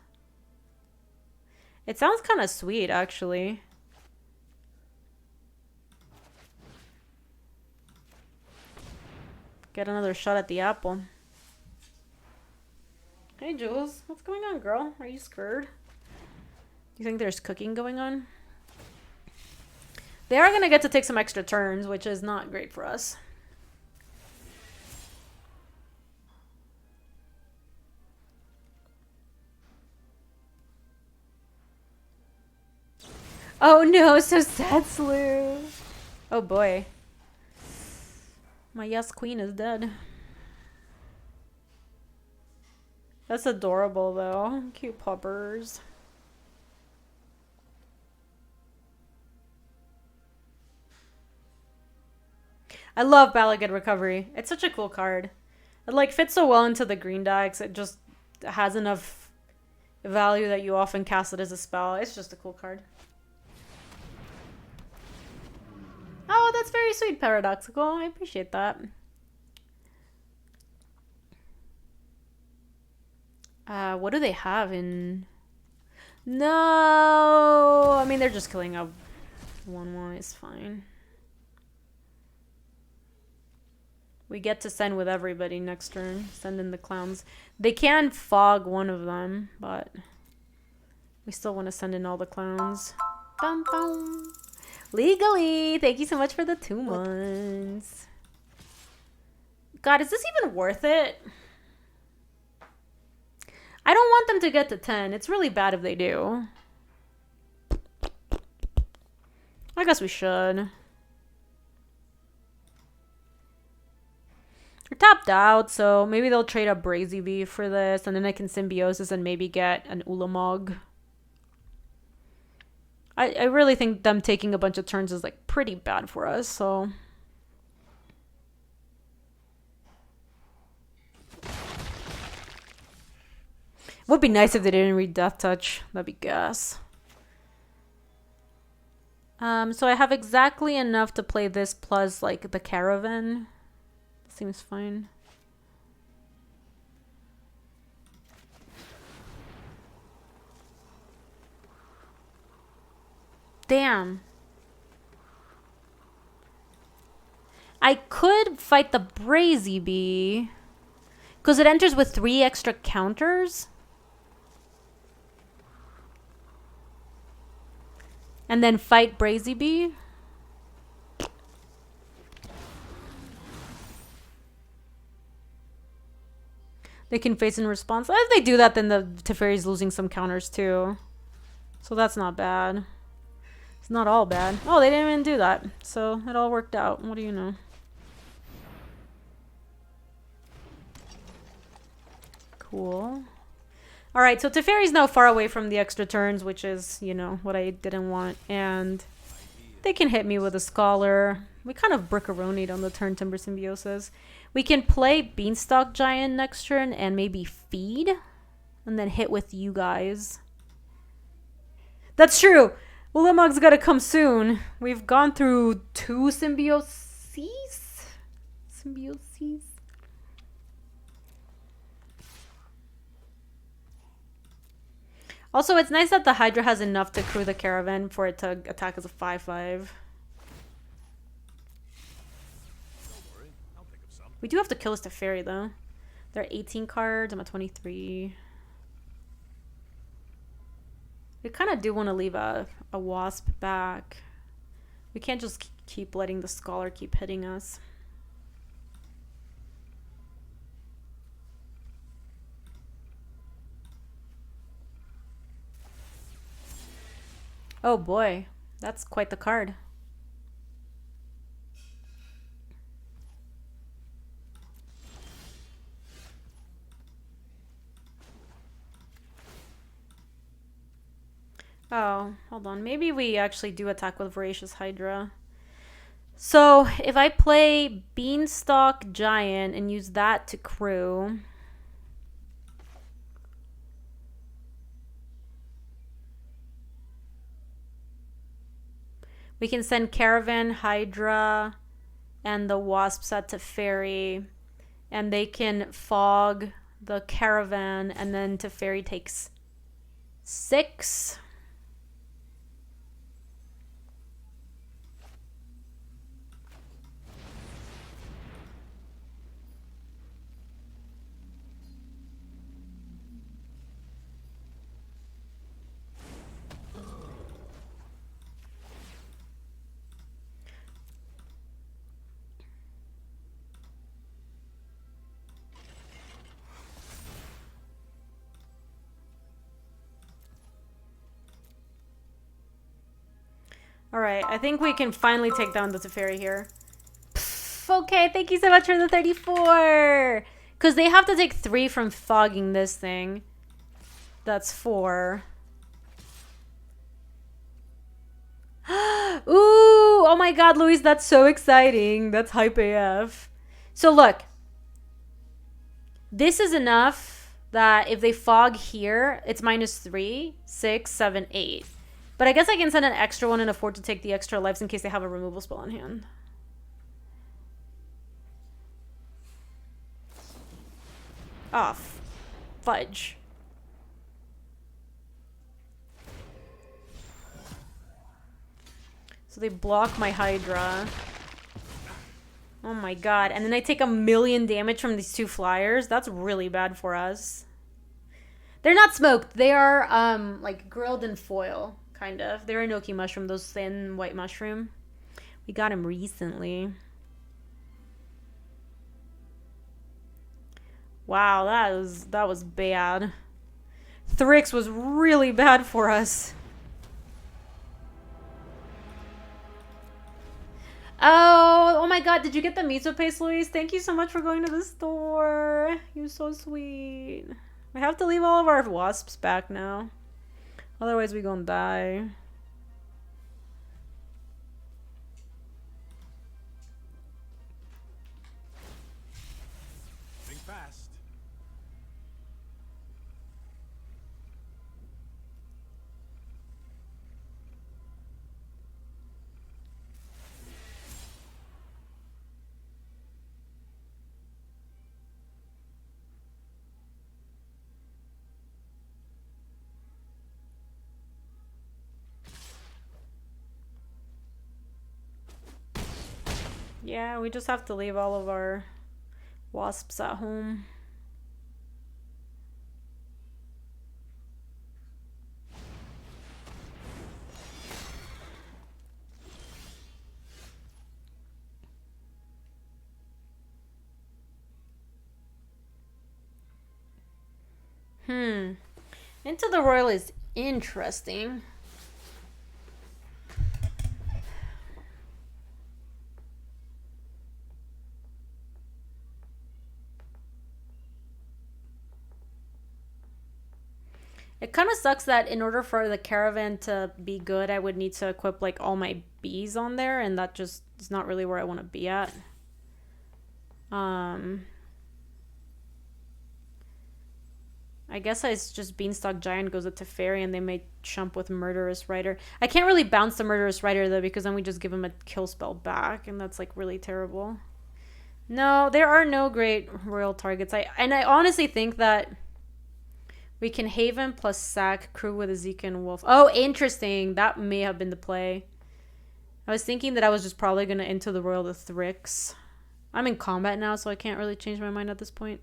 It sounds kind of sweet, actually. Get another shot at the apple. Hey, Jules. What's going on, girl? Are you scared? You think there's cooking going on? They are going to get to take some extra turns, which is not great for us. Oh no, so sad, Slew. Oh boy. My yes queen is dead. That's adorable though. Cute puppers. I love Balagad Recovery. It's such a cool card. It like fits so well into the green decks. It just has enough value that you often cast it as a spell. It's just a cool card. Oh, that's very sweet, Paradoxical. I appreciate that. What do they have in... No! I mean, they're just killing a 1/1. It's fine. We get to send with everybody next turn. Send in the clowns. They can fog one of them, but... we still want to send in all the clowns. Bum, bum. Legally! Thank you so much for the 2 months. God, is this even worth it? I don't want them to get to 10. It's really bad if they do. I guess we should. We're tapped out, so maybe they'll trade a Brazy Bee for this, and then I can Symbiosis and maybe get an Ulamog. I really think them taking a bunch of turns is like pretty bad for us, so... Would be nice if they didn't read Death Touch. That'd be gas. So I have exactly enough to play this plus like the Caravan. Seems fine. Damn. I could fight the Brazy Bee. Because it enters with 3 extra counters. And then fight Brazy Bee. They can face in response. If they do that, then the Teferi's losing some counters too. So that's not bad. It's not all bad. Oh, they didn't even do that. So it all worked out. What do you know? Cool. Alright, so Teferi's now far away from the extra turns, which is, you know, what I didn't want. And they can hit me with a Scholar. We kind of brickaronied on the turn Timber Symbiosis. We can play Beanstalk Giant next turn and maybe feed. And then hit with you guys. That's true! Ulamog's gotta come soon. We've gone through 2 Symbioses? Symbioses? Also, it's nice that the Hydra has enough to crew the Caravan for it to attack as a 5/5. We do have to kill this Teferi, though. There are 18 cards. I'm at 23. We kind of do want to leave a Wasp back. We can't just keep letting the Scholar keep hitting us. Oh boy, that's quite the card. Oh, hold on. Maybe we actually do attack with Voracious Hydra. So, if I play Beanstalk Giant and use that to crew... we can send Caravan, Hydra, and the Wasp set to Teferi. And they can fog the Caravan, and then Teferi takes 6. Alright, I think we can finally take down the Teferi here. Pff, okay, thank you so much for the 34! Because they have to take 3 from fogging this thing. That's 4. Ooh! Oh my god, Luis, that's so exciting. That's hype AF. So look. This is enough that if they fog here, it's -3, 6, 7, 8. But I guess I can send an extra one and afford to take the extra lives in case they have a removal spell on hand. Off. Fudge. So they block my Hydra. Oh my god. And then I take 1,000,000 damage from these 2 flyers. That's really bad for us. They're not smoked. They are, like, grilled in foil. Kind of. They're Enoki mushroom, those thin white mushroom. We got him recently. Wow, that was bad. Thrix was really bad for us. Oh my god, did you get the miso paste, Luis? Thank you so much for going to the store. You're so sweet. We have to leave all of our wasps back now. Otherwise, we gonna die. Think fast. Yeah, we just have to leave all of our wasps at home. Into the Royal is interesting. It kind of sucks that in order for the caravan to be good, I would need to equip like all my bees on there, and that just is not really where I want to be at. I guess it's just Beanstalk Giant goes up to Fairy, and they may chump with Murderous Rider. I can't really bounce the Murderous Rider though, because then we just give him a kill spell back, and that's like really terrible. No, there are no great royal targets. I honestly think that we can Haven plus sack crew with a Zeke and Wolf. Oh, interesting. That may have been the play. I was thinking that I was just probably going to into the Royal with Thrix. I'm in combat now, so I can't really change my mind at this point.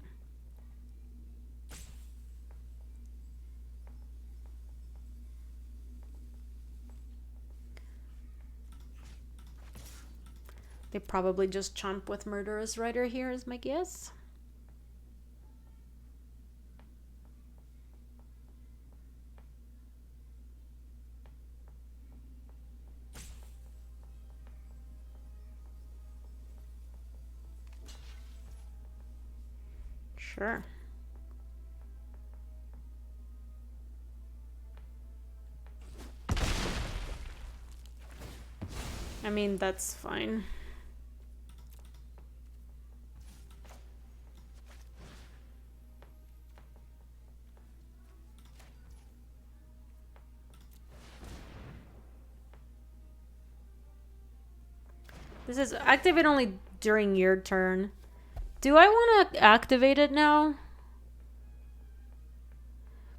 They probably just chomp with Murderous Rider here is my guess. Sure. I mean, that's fine. This is activate only during your turn. Do I want to activate it now?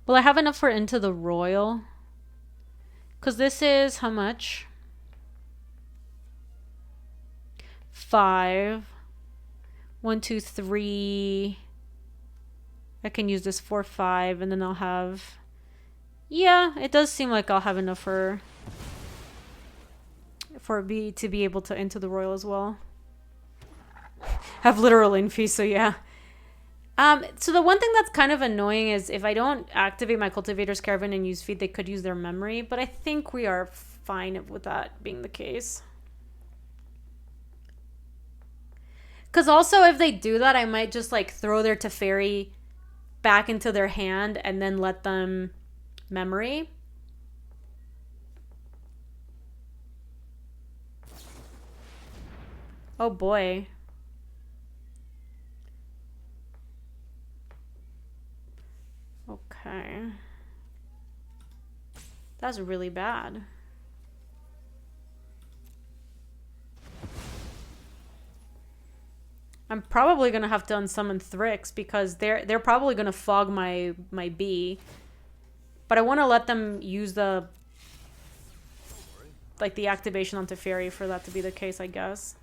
Will I have enough for Into the Royal? Because this is how much? 5. 1, 2, 3. I can use this for 5, and then I'll have... Yeah, it does seem like I'll have enough for B to be able to Into the Royal as well. Have literal infi, so yeah. So the one thing that's kind of annoying is if I don't activate my Cultivator's Caravan and use feed, they could use their memory, but I think we are fine with that being the case. Because also if they do that, I might just like throw their Teferi back into their hand and then let them memory. Oh boy. Okay. That's really bad. I'm probably gonna have to unsummon Thrix because they're probably gonna fog my bee. But I want to let them use the the activation on Teferi for that to be the case, I guess.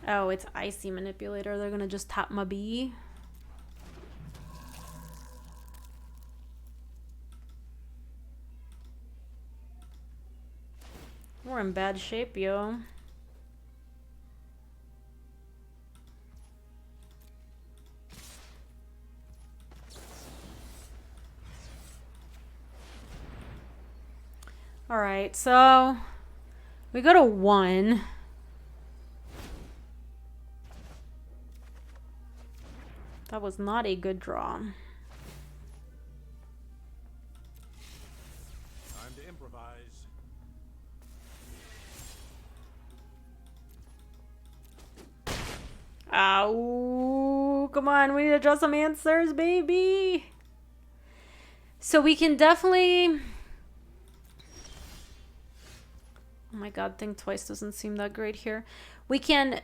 Oh, it's Icy Manipulator. They're gonna just tap my bee. We're in bad shape, yo. Alright, so we go to 1. That was not a good draw. Time to improvise. Ow, come on, we need to draw some answers, baby. So we can definitely... Oh my god, think twice doesn't seem that great here. We can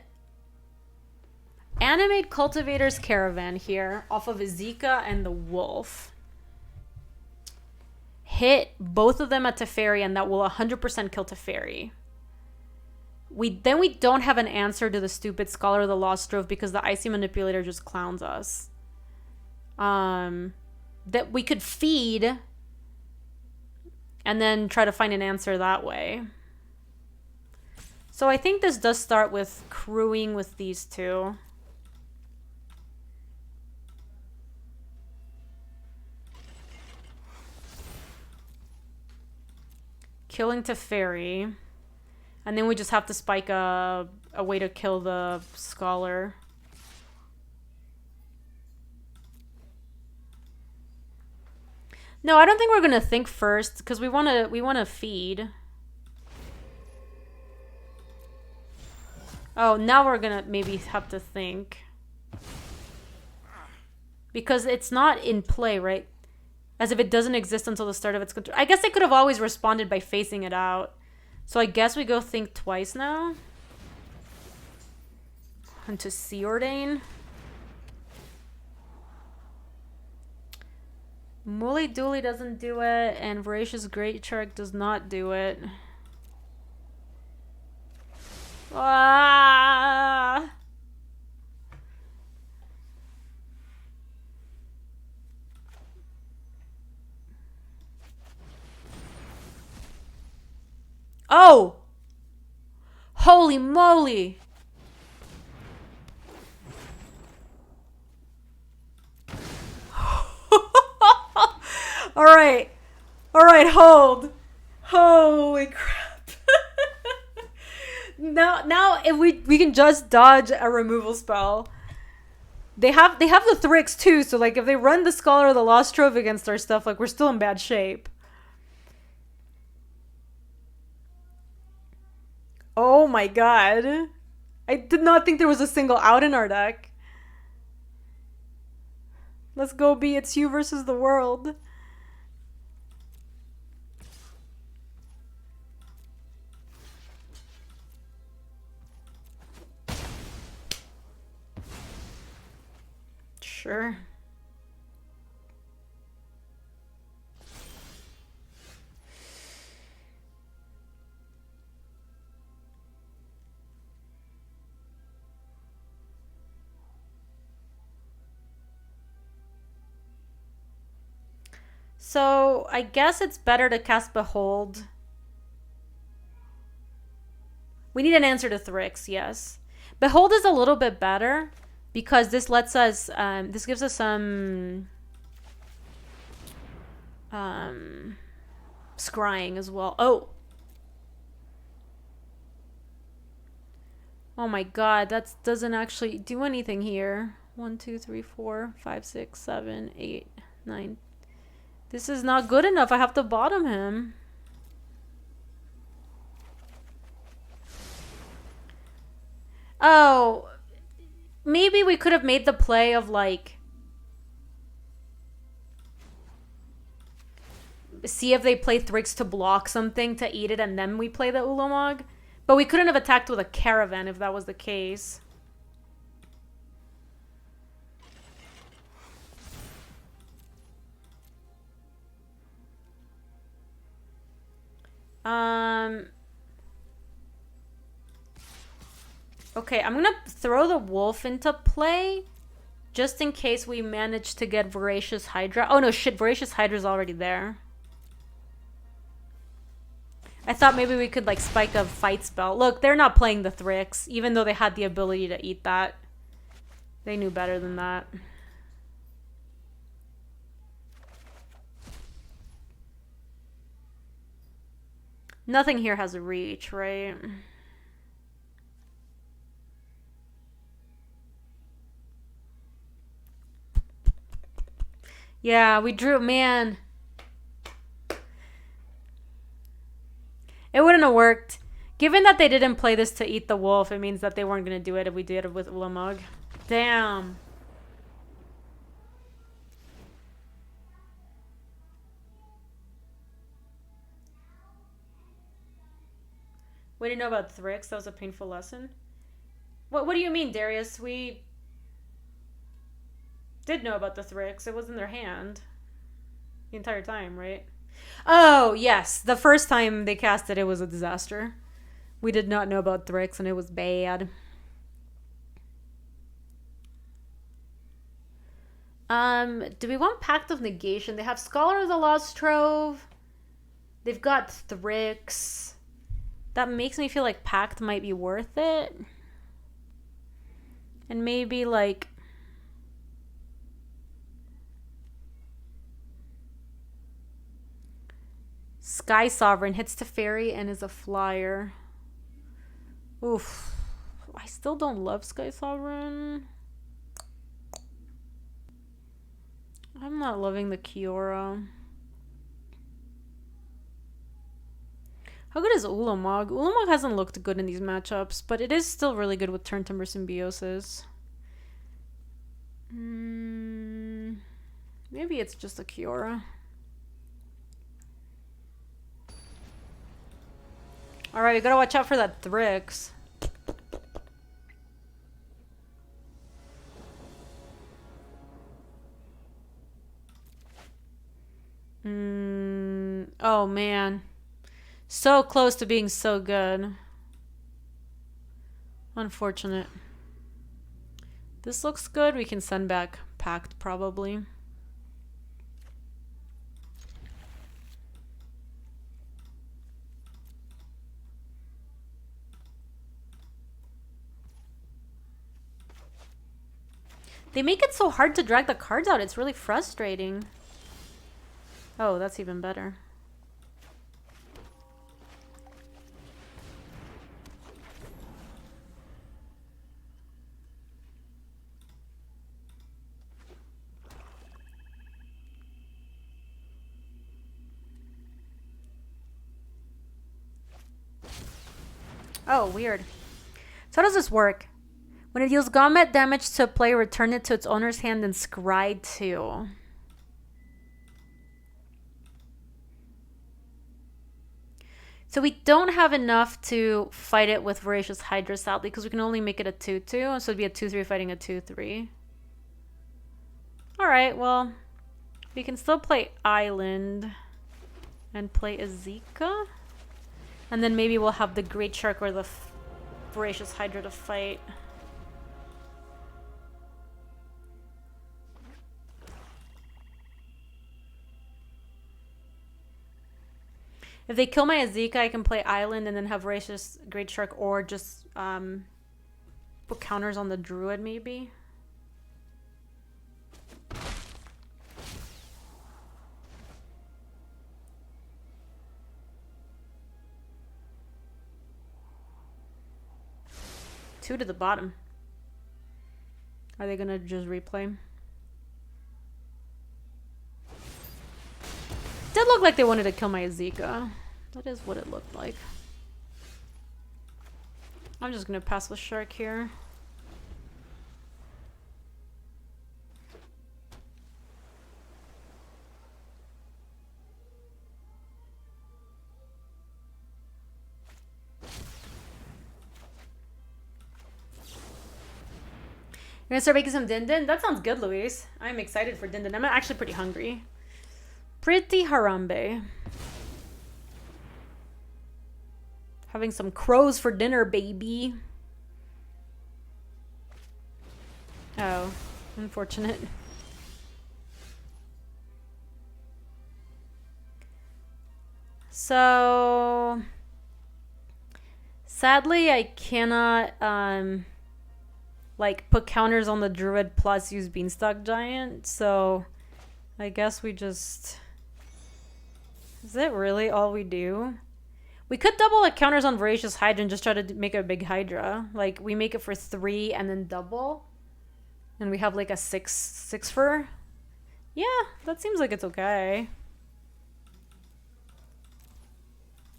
animate Cultivator's Caravan here off of Azeka and the Wolf. Hit both of them at Teferi, and that will 100% kill Teferi. Then we don't have an answer to the stupid Scholar of the Lost Drove because the Icy Manipulator just clowns us. That we could feed and then try to find an answer that way. So I think this does start with crewing with these two. Killing Teferi. And then we just have to spike a way to kill the scholar. No, I don't think we're gonna think first because we wanna feed. Oh, now we're gonna maybe have to think. Because it's not in play, right? As if it doesn't exist until the start of its control. I guess they could have always responded by phasing it out. So I guess we go think twice now. And to Sea Ordain. Mooly Dooly doesn't do it, and Voracious Great Shark does not do it. Ah! Oh! Holy moly! Alright. Alright, hold. Holy crap. Now if we can just dodge a removal spell. They have the Thrix too, so like if they run the Scholar of the Lost Trove against our stuff, like we're still in bad shape. Oh my god. I did not think there was a single out in our deck. Let's go be it's you versus the world. Sure. So, I guess it's better to cast Behold. We need an answer to Thrix, yes. Behold is a little bit better because this lets us, this gives us some scrying as well. Oh! Oh my god, that doesn't actually do anything here. 1, 2, 3, 4, 5, 6, 7, 8, 9. This is not good enough. I have to bottom him. Oh, maybe we could have made the play of like see if they play Thrix to block something to eat it and then we play the Ulamog. But we couldn't have attacked with a Caravan if that was the case. Okay, I'm gonna throw the wolf into play just in case we manage to get Voracious Hydra. Oh no, shit, Voracious Hydra's already there. I thought maybe we could like spike a fight spell. Look, they're not playing the Thrix, even though they had the ability to eat that. They knew better than that. Nothing here has a reach, right? Yeah, we drew, man. It wouldn't have worked. Given that they didn't play this to eat the wolf, it means that they weren't going to do it if we did it with Ulamog. Damn. We didn't know about Thrix. That was a painful lesson. What do you mean, Darius? We did know about the Thrix. It was in their hand the entire time, right? Oh, yes. The first time they cast it, it was a disaster. We did not know about Thrix, and it was bad. Do we want Pact of Negation? They have Scholar of the Lost Trove. They've got Thrix. That makes me feel like Pact might be worth it. And maybe, like... Sky Sovereign hits to Fairy and is a flyer. Oof. I still don't love Sky Sovereign. I'm not loving the Kiora. How good is Ulamog? Ulamog hasn't looked good in these matchups, but it is still really good with Turn Timber Symbiosis. Maybe it's just a Kiora. Alright, we gotta watch out for that Thrix. Oh man. So close to being so good. Unfortunate. This looks good. We can send back Pact probably. They make it so hard to drag the cards out. It's really frustrating. Oh, that's even better. Oh, weird. So how does this work? When it deals combat damage to a player, return it to its owner's hand and scry 2. So we don't have enough to fight it with Voracious Hydra, sadly, because we can only make it a 2-2. So it'd be a 2-3 fighting a 2-3. Alright, well, we can still play Island and play Azeka. And then maybe we'll have the Great Shark or the Voracious Hydra to fight. If they kill my Azeka, I can play Island and then have Voracious Great Shark, or just put counters on the Druid maybe. Two to the bottom. Are they gonna just replay? Did look like they wanted to kill my Azeka. That is what it looked like. I'm just gonna pass with Shark here. You're gonna start making some Din Din? That sounds good, Luis. I'm excited for Din Din. I'm actually pretty hungry. Pretty Harambe. Having some crows for dinner, baby. Oh, unfortunate. So, sadly, I cannot, like, put counters on the Druid plus use Beanstalk Giant, so I guess we just... Is it really all we do? We could double the counters on Voracious Hydra and just try to make a big Hydra. Like, we make it for 3 and then double. And we have like a 6 for... Yeah, that seems like it's okay.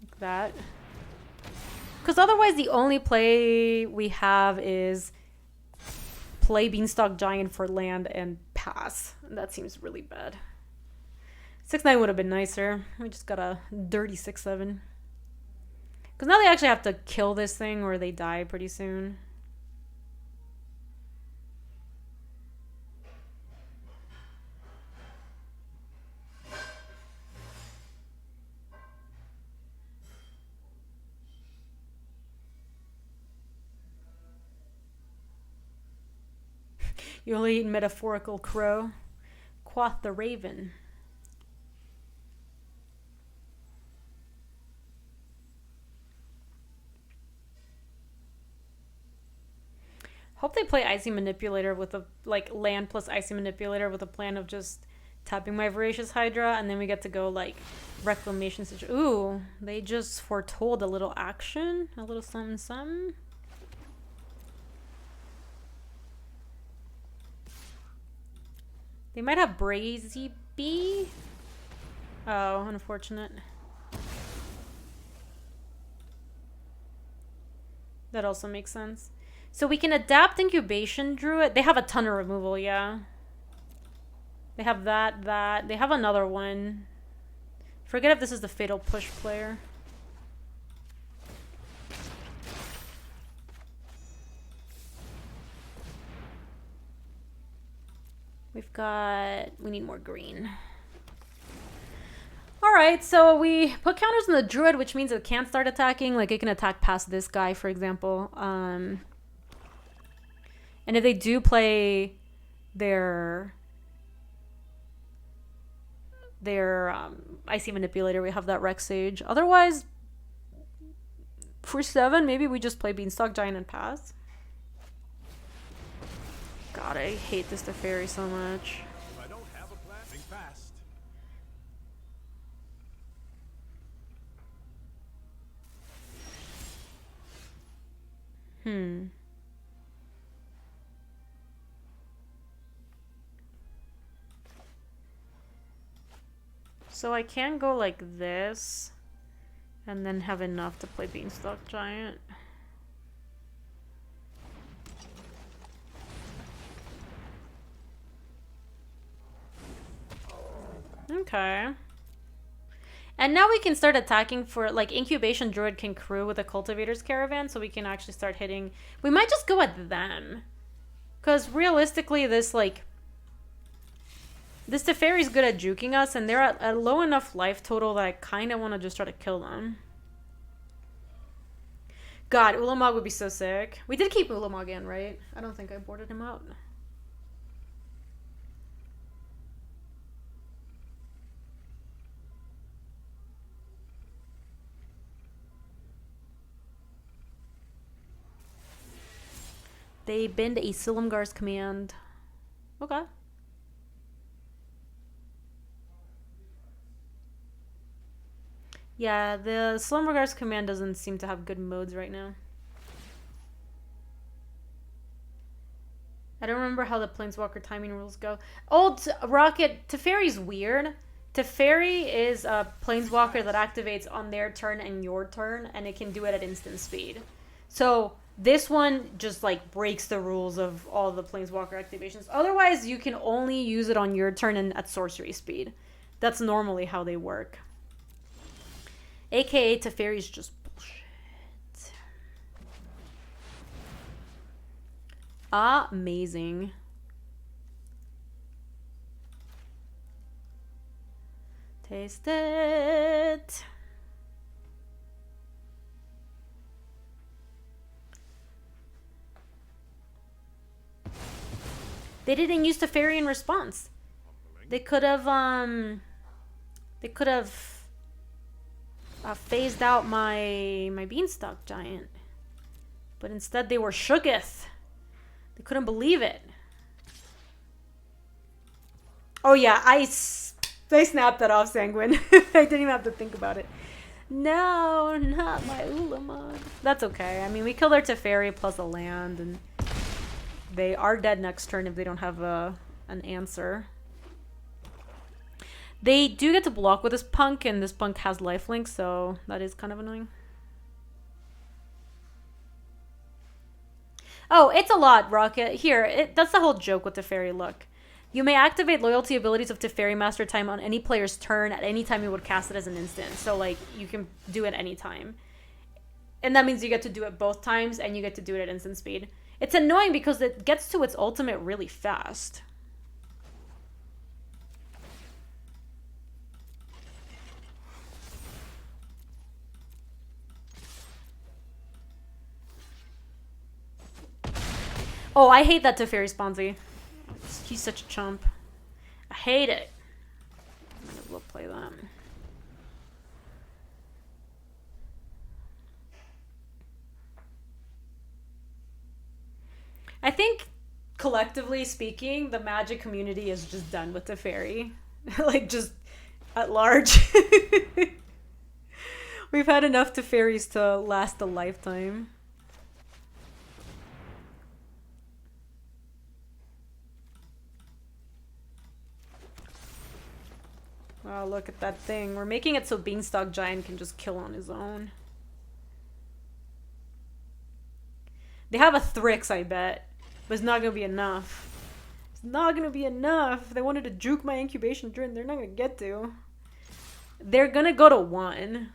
Like that. Because otherwise the only play we have is play Beanstalk Giant for land and pass. And that seems really bad. 6-9 would have been nicer. We just got a dirty 6-7. Because now they actually have to kill this thing or they die pretty soon. You only eat metaphorical crow. Quoth the raven. Hope they play Icy Manipulator with a, like, land plus Icy Manipulator with a plan of just tapping my Voracious Hydra, and then we get to go, like, Reclamation situation. Ooh, they just foretold a little action, a little something something. They might have Brazy B. Oh, unfortunate. That also makes sense. So we can adapt Incubation Druid. They have a ton of removal, yeah. They have that. They have another one. Forget if this is the Fatal Push player. We need more green. Alright, so we put counters on the Druid, which means it can't start attacking. Like, it can attack past this guy, for example. And if they do play their Icy Manipulator, we have that Rex Sage. Otherwise, for 7, maybe we just play Beanstalk Giant and pass. God, I hate this Teferi so much. If I don't have a plan, think fast. So I can go like this and then have enough to play Beanstalk Giant. Okay. And now we can start attacking for, like, Incubation Druid can crew with a Cultivator's Caravan, so we can actually start hitting. We might just go at them. Because realistically, this Teferi's good at juking us, and they're at a low enough life total that I kind of want to just try to kill them. God, Ulamog would be so sick. We did keep Ulamog in, right? I don't think I boarded him out. They bend a Silumgar's command. Okay. Yeah, the Silumgar's command doesn't seem to have good modes right now. I don't remember how the Planeswalker timing rules go. Old Rocket, Teferi's weird. Teferi is a Planeswalker that activates on their turn and your turn, and it can do it at instant speed. So this one just, like, breaks the rules of all the Planeswalker activations. Otherwise, you can only use it on your turn and at sorcery speed. That's normally how they work. AKA Teferi's just bullshit. Amazing. Taste it. They didn't use Teferi in response. They could have phased out my Beanstalk Giant. But instead they were shooketh. They couldn't believe it. Oh yeah, I snapped that off, Sanguine. I didn't even have to think about it. No, not my Ulamog. That's okay. I mean, we killed our Teferi plus a land, and they are dead next turn if they don't have an answer. They do get to block with this Punk, and this Punk has lifelink, so that is kind of annoying. Oh, it's a lot, Rocket. Here, that's the whole joke with Teferi. Look. You may activate loyalty abilities of Teferi Master Time on any player's turn at any time you would cast it as an instant. So, like, you can do it any time. And that means you get to do it both times, and you get to do it at instant speed. It's annoying because it gets to its ultimate really fast. Oh, I hate that Teferi Sponzy. He's such a chump. I hate it. We'll play that. I think, collectively speaking, the Magic community is just done with Teferi. Like, just at large. We've had enough Teferis to last a lifetime. Oh, look at that thing. We're making it so Beanstalk Giant can just kill on his own. They have a Thrix, I bet. But it's not gonna be enough. It's not gonna be enough. They wanted to juke my incubation turn. They're not gonna get to. They're gonna go to 1.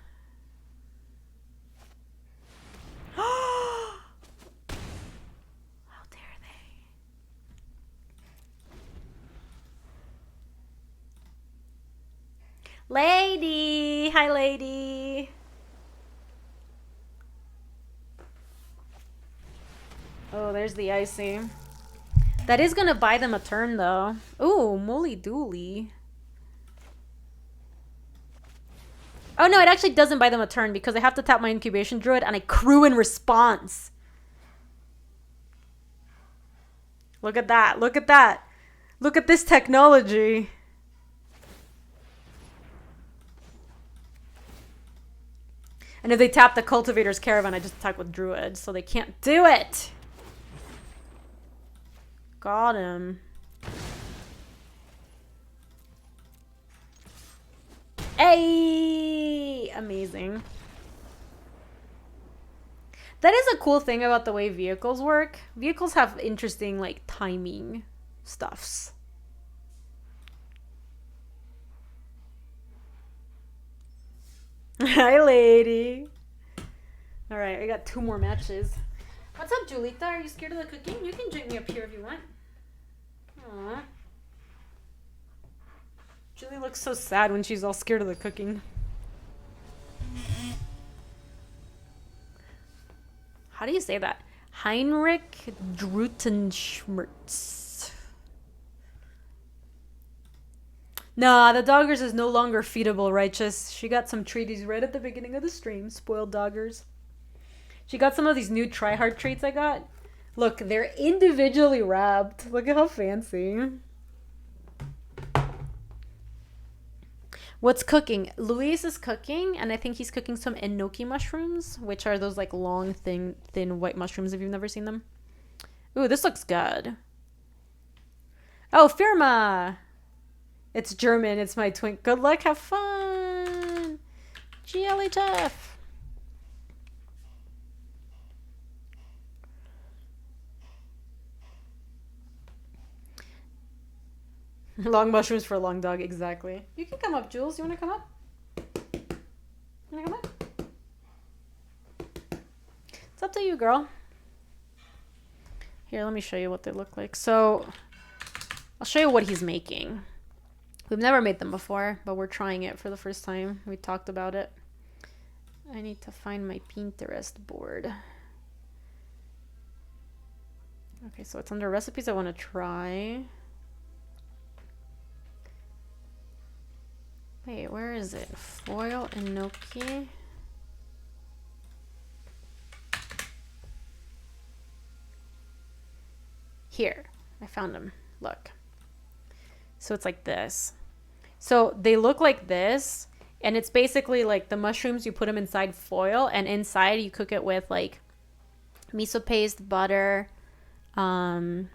How dare they? Lady! Hi, lady! Oh, there's the icy. That is gonna buy them a turn, though. Ooh, moly dooly. Oh, no, it actually doesn't buy them a turn because I have to tap my incubation druid and I crew in response. Look at that. Look at that. Look at this technology. And if they tap the Cultivator's Caravan, I just attack with Druid, so they can't do it. Got him. Hey! Amazing. That is a cool thing about the way vehicles work. Vehicles have interesting, like, timing stuffs. Hi, lady. Alright, I got 2 more matches. What's up, Julita? Are you scared of the cooking? You can join me up here if you want. Aww. Julie looks so sad when she's all scared of the cooking. How do you say that? Heinrich Drutenschmerz. Nah, the Doggers is no longer feedable, righteous. She got some treaties right at the beginning of the stream. Spoiled Doggers. She got some of these new tryhard traits I got. Look, they're individually wrapped. Look at how fancy. What's cooking? Luis is cooking, and I think he's cooking some enoki mushrooms, which are those like long, thin white mushrooms if you've never seen them. Ooh, this looks good. Oh, Firma! It's German. It's my twink. Good luck. Have fun. GLHF. Long mushrooms for a long dog. Exactly. You can come up, Jules. You want to come up? You want to come up? It's up to you, girl. Here, let me show you what they look like. So, I'll show you what he's making. We've never made them before, but we're trying it for the first time. We talked about it. I need to find my Pinterest board. Okay, so it's under recipes I want to try. Wait, where is it? Foil enoki. Here, I found them. Look. So it's like this. So they look like this, and it's basically like the mushrooms, you put them inside foil, and inside you cook it with like miso paste, butter, like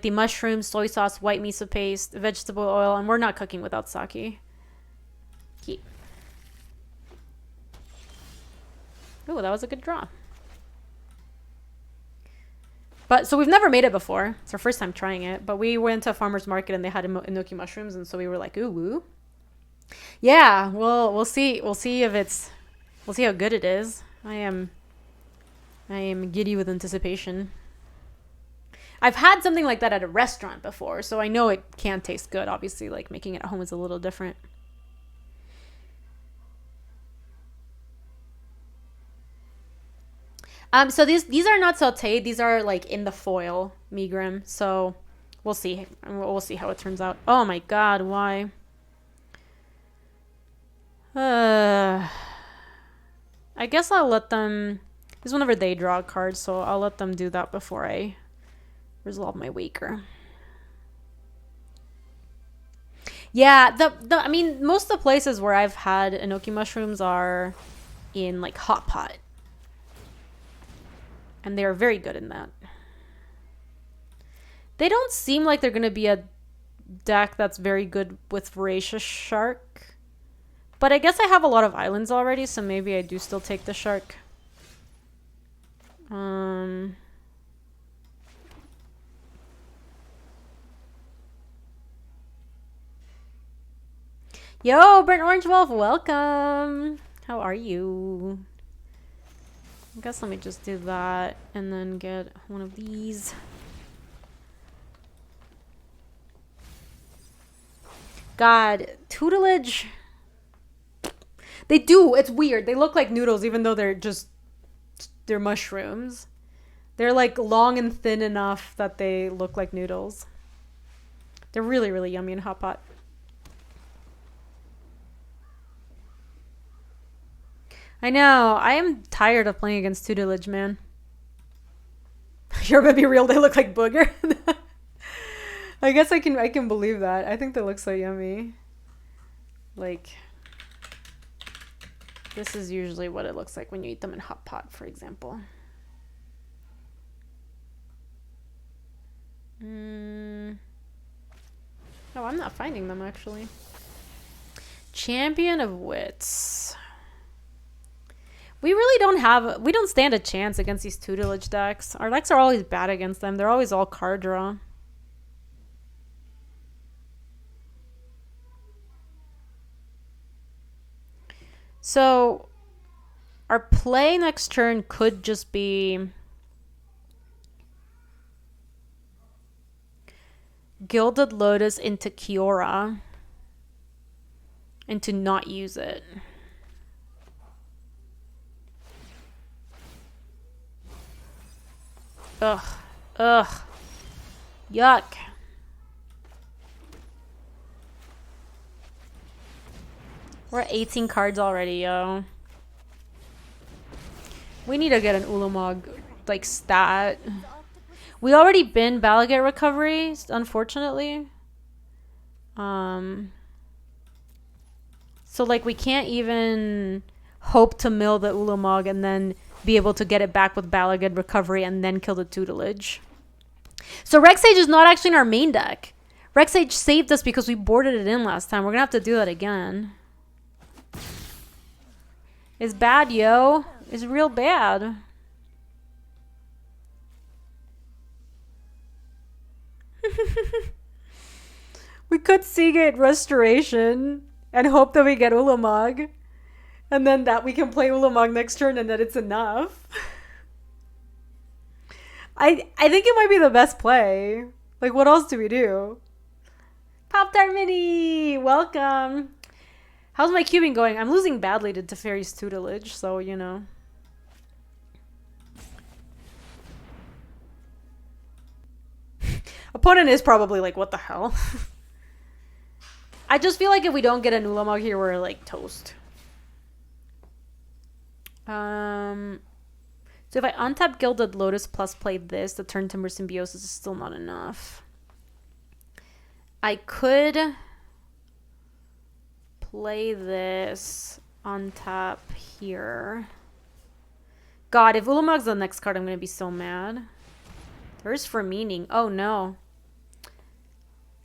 the mushrooms, soy sauce, white miso paste, vegetable oil, and we're not cooking without sake. Keep. Oh, that was a good draw. But so we've never made it before. It's our first time trying it. But we went to a farmer's market and they had enoki mushrooms, and so we were like, ooh, woo. Yeah, well, we'll see. We'll see if it's. We'll see how good it is. I am giddy with anticipation. I've had something like that at a restaurant before, so I know it can taste good. Obviously, like making it at home is a little different. So these are not sauteed. These are like in the foil, Migrim. So we'll see. We'll see how it turns out. Oh my god, why? I guess I'll let them. This is whenever they draw a card, so I'll let them do that before I resolve my waker. Yeah, I mean, most of the places where I've had enoki mushrooms are in like hot pot. And they're very good in that. They don't seem like they're going to be a deck that's very good with Voracious Shark. But I guess I have a lot of islands already, so maybe I do still take the shark. Yo, Brent Orange Wolf, welcome. How are you? I guess let me just do that and then get one of these. God, tutelage. They do. It's weird. They look like noodles even though they're mushrooms. They're like long and thin enough that they look like noodles. They're really, really yummy in hot pot. I know. I am tired of playing against tutelage, man. You're gonna be real. They look like booger. I guess I can believe that. I think they look so yummy. Like, this is usually what it looks like when you eat them in hot pot, for example. Oh, I'm not finding them actually. Champion of Wits. We don't stand a chance against these tutelage decks. Our decks are always bad against them. They're always all card draw. So our play next turn could just be Gilded Lotus into Kiora and to not use it. Ugh. Ugh. Yuck. We're at 18 cards already, yo. We need to get an Ulamog, like, stat. We already been Balagate Recovery, unfortunately. So, like, we can't even hope to mill the Ulamog and then be able to get it back with Balagate Recovery and then kill the tutelage. So Rexage is not actually in our main deck. Rexage saved us because we boarded it in last time. We're gonna have to do that again. It's bad, yo. It's real bad. We could Seagate Restoration and hope that we get Ulamog. And then that we can play Ulamog next turn and that it's enough. I think it might be the best play. Like, what else do we do? Pop-Tart Mini! Welcome! How's my cubing going? I'm losing badly to Teferi's tutelage, so, you know. Opponent is probably like, what the hell? I just feel like if we don't get a Ulamog here, we're like toast. So if I untap Gilded Lotus plus play this, the Turn Timber Symbiosis is still not enough. I could play this on tap here. God, if Ulamog's the next card, I'm going to be so mad. There's for meaning. Oh, no.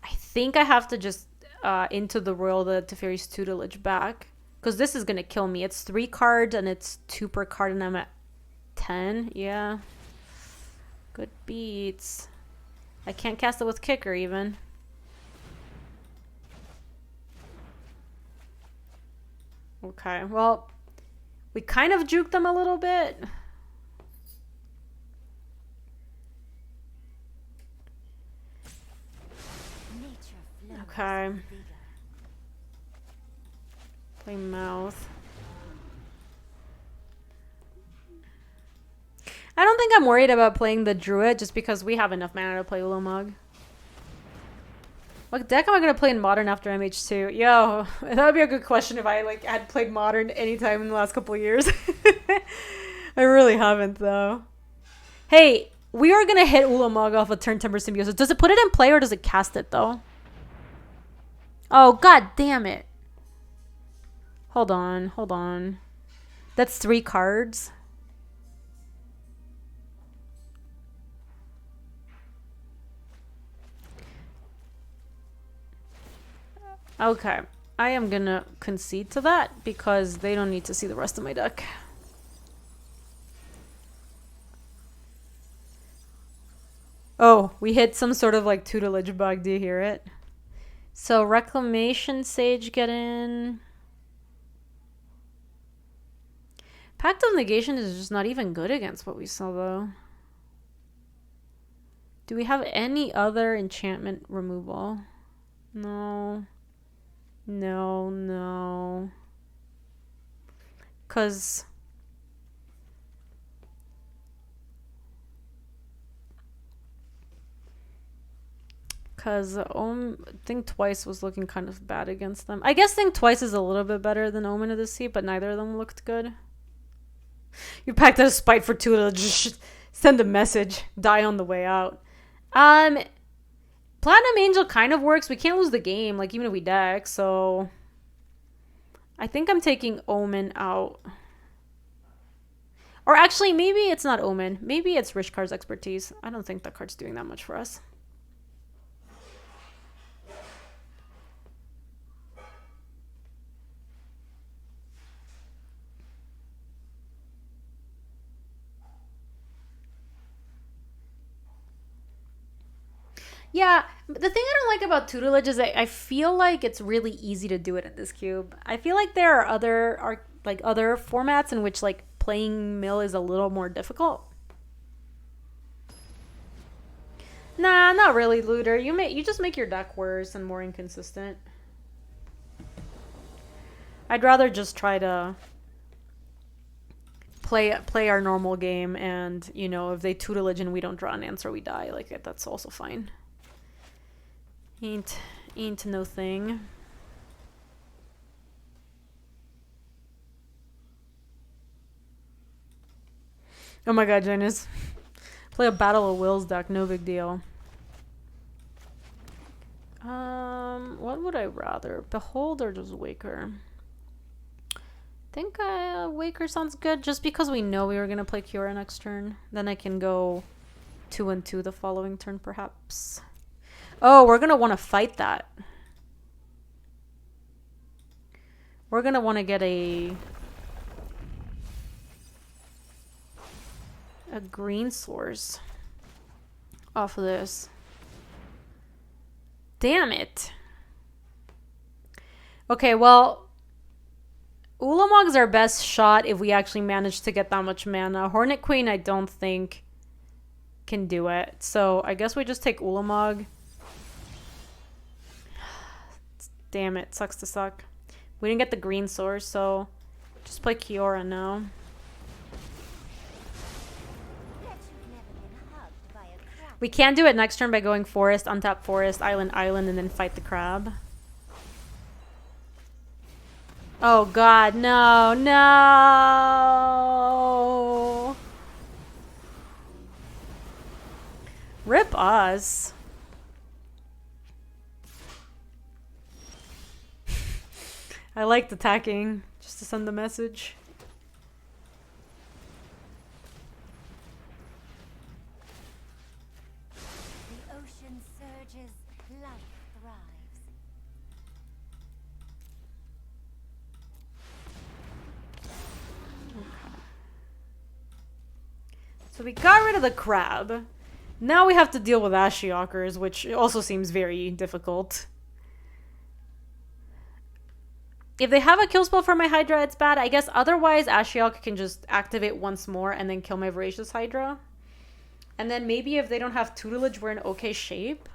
I think I have to just into the Royal the Teferi's tutelage back. Because this is going to kill me. It's 3 cards and it's 2 per card and I'm at 10. Yeah. Good beats. I can't cast it with Kicker even. Okay, well, we kind of juked them a little bit. Okay. Play Mouth. I don't think I'm worried about playing the Druid just because we have enough mana to play Ulamog. What deck am I going to play in Modern after MH2? Yo, that would be a good question if I like had played Modern anytime in the last couple of years. I really haven't, though. Hey, we are going to hit Ulamog off a Turn Timber Symbiosis. Does it put it in play or does it cast it, though? Oh, god damn it. Hold on, hold on. That's 3 cards. Okay. I am gonna concede to that because they don't need to see the rest of my deck. Oh, we hit some sort of like tutelage bug. Do you hear it? So Reclamation Sage get in. Pact of Negation is just not even good against what we saw though. Do we have any other enchantment removal? No. No, no. Because Think Twice was looking kind of bad against them. I guess Think Twice is a little bit better than Omen of the Sea, but neither of them looked good. You packed out a spite for 2 to just send a message. Die on the way out. Platinum Angel kind of works. We can't lose the game, like, even if we deck, so I think I'm taking Omen out. Or actually, maybe it's not Omen. Maybe it's Rishkar's Expertise. I don't think that card's doing that much for us. Yeah, the thing I don't like about tutelage is I feel like it's really easy to do it in this cube. I feel like there are other formats in which like playing mill is a little more difficult. Nah, not really, Looter. You just make your deck worse and more inconsistent. I'd rather just try to play our normal game, and you know, if they tutelage and we don't draw an answer, we die. Like, that's also fine. Ain't no thing. Oh my god, Janus. Play a Battle of Wills deck, no big deal. What would I rather? Behold or just Waker? I think Waker sounds good, just because we know we were gonna play Kiora next turn. Then I can go 2 and 2 the following turn, perhaps. Oh, we're gonna want to fight that. We're gonna want to get a green source off of this. Damn it. Okay, well, Ulamog's our best shot if we actually manage to get that much mana. Hornet Queen, I don't think can do it. So I guess we just take Ulamog. Damn it, sucks to suck. We didn't get the green source, so just play Kiora now. We can do it next turn by going forest, untap forest, island, island, and then fight the crab. Oh god, no, no! Rip us. I liked attacking, just to send the message. The ocean surges, life thrives. Okay. So we got rid of the crab. Now we have to deal with Ashiokers, which also seems very difficult. If they have a kill spell for my Hydra, it's bad. I guess otherwise Ashiok can just activate once more and then kill my Voracious Hydra. And then maybe if they don't have tutelage, we're in okay shape.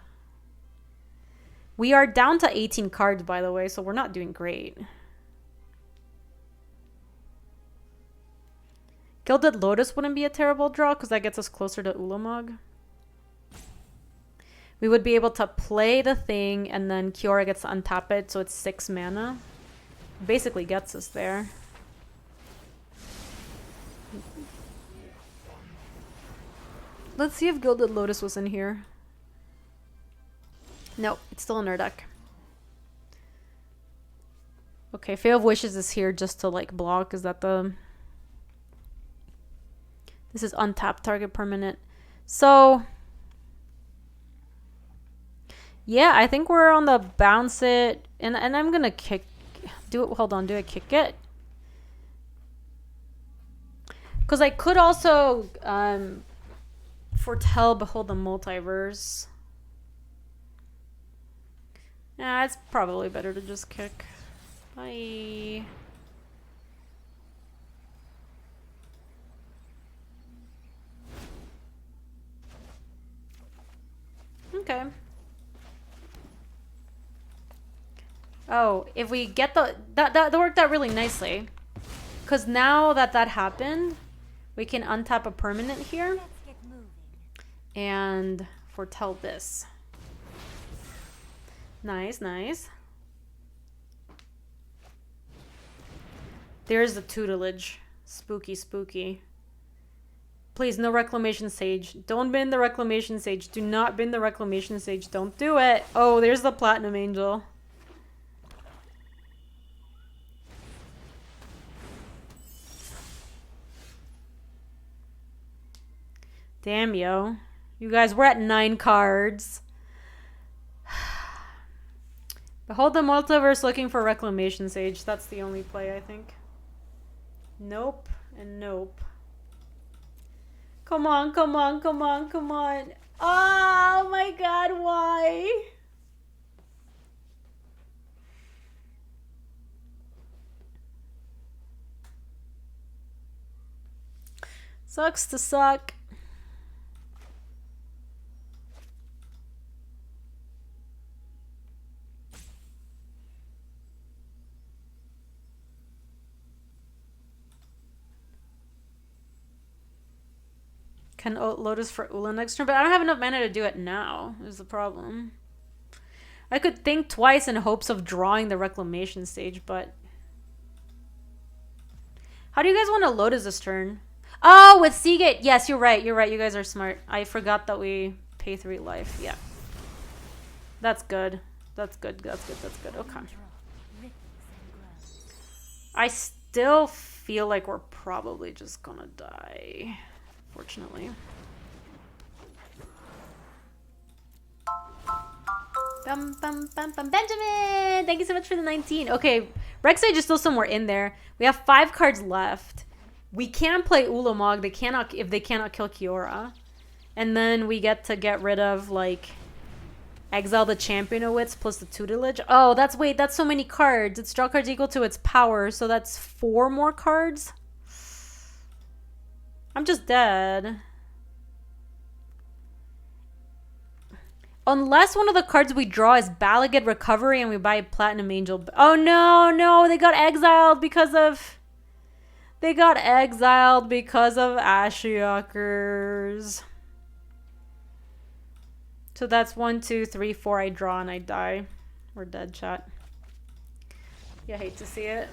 We are down to 18 cards, by the way, so we're not doing great. Gilded Lotus wouldn't be a terrible draw because that gets us closer to Ulamog. We would be able to play the thing and then Kiora gets to untap it, so it's 6 mana. Basically gets us there. Let's see if Gilded Lotus was in here. Nope, it's still in our deck. Okay, Fae of Wishes is here just to like block. Is that the... This is untapped target permanent. So... Yeah, I think we're on the bounce it, and I'm gonna kick. Do it. Hold on. Do I kick it? Because I could also foretell, behold the multiverse. Yeah, it's probably better to just kick. Bye. Okay. Oh, if we get that worked out really nicely. Because now that happened, we can untap a permanent here. Let's get moving. And foretell this. Nice, nice. There's the tutelage. Spooky, spooky. Please, no reclamation sage. Don't bin the reclamation sage. Do not bin the reclamation sage. Don't do it. Oh, there's the platinum angel. Damn, yo. You guys, we're at 9 cards. Behold the multiverse looking for reclamation sage. That's the only play, I think. Nope and nope. Come on, come on, come on, come on. Oh my god, why? Sucks to suck. Can Lotus for Ula next turn, but I don't have enough mana to do it now, is the problem. I could think twice in hopes of drawing the reclamation stage, but... How do you guys want to Lotus this turn? Oh, with Seagate! Yes, you're right, you guys are smart. I forgot that we pay 3 life, yeah. That's good. That's good, that's good, that's good, okay. I still feel like we're probably just gonna die. Fortunately. Bum, bum, bum, bum. Benjamin! Thank you so much for the 19. Okay, Rek'Sai is still somewhere in there. We have 5 cards left. We can play Ulamog. They cannot, if they cannot kill Kiora. And then we get to get rid of, like, exile the Champion of Wits plus the tutelage. Oh, that's so many cards. Its draw cards equal to its power, so that's 4 more cards. I'm just dead. Unless one of the cards we draw is Balagad Recovery and we buy Platinum Angel. Oh no, no, they got exiled because of... They got exiled because of Ashiokers. So that's 1, 2, 3, 4. I draw and I die. We're dead, chat. Yeah, I hate to see it.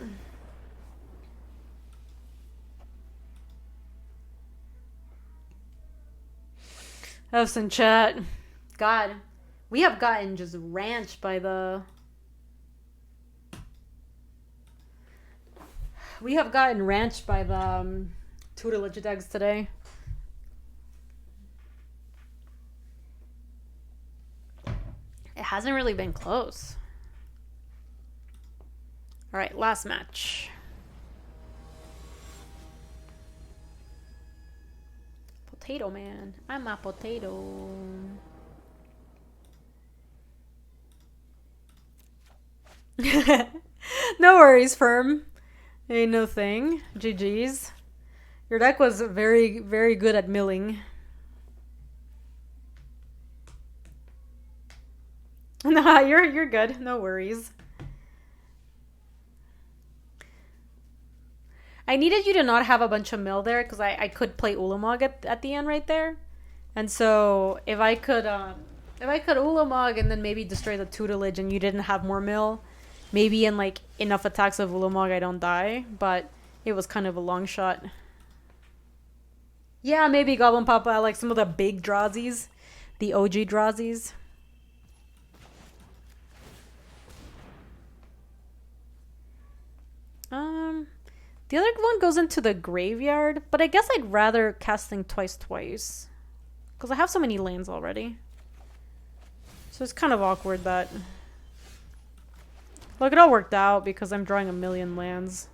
House in chat. God, we have gotten just ranched by the... We have gotten ranched by the tutelage decks today. It hasn't really been close. All right, last match. Potato man. I'm a potato. No worries, Firm. Ain't no thing. GG's. Your deck was very, very good at milling. Nah, you're good. No worries. I needed you to not have a bunch of mill there because I could play Ulamog at the end right there. And so if I could Ulamog and then maybe destroy the tutelage and you didn't have more mill, maybe in like enough attacks of Ulamog I don't die, but it was kind of a long shot. Yeah, maybe Goblin Papa, like some of the big Drazies, the OG Drazies. The other one goes into the graveyard, but I guess I'd rather casting twice. Because I have so many lands already. So it's kind of awkward that... Look, it all worked out because I'm drawing a million lands.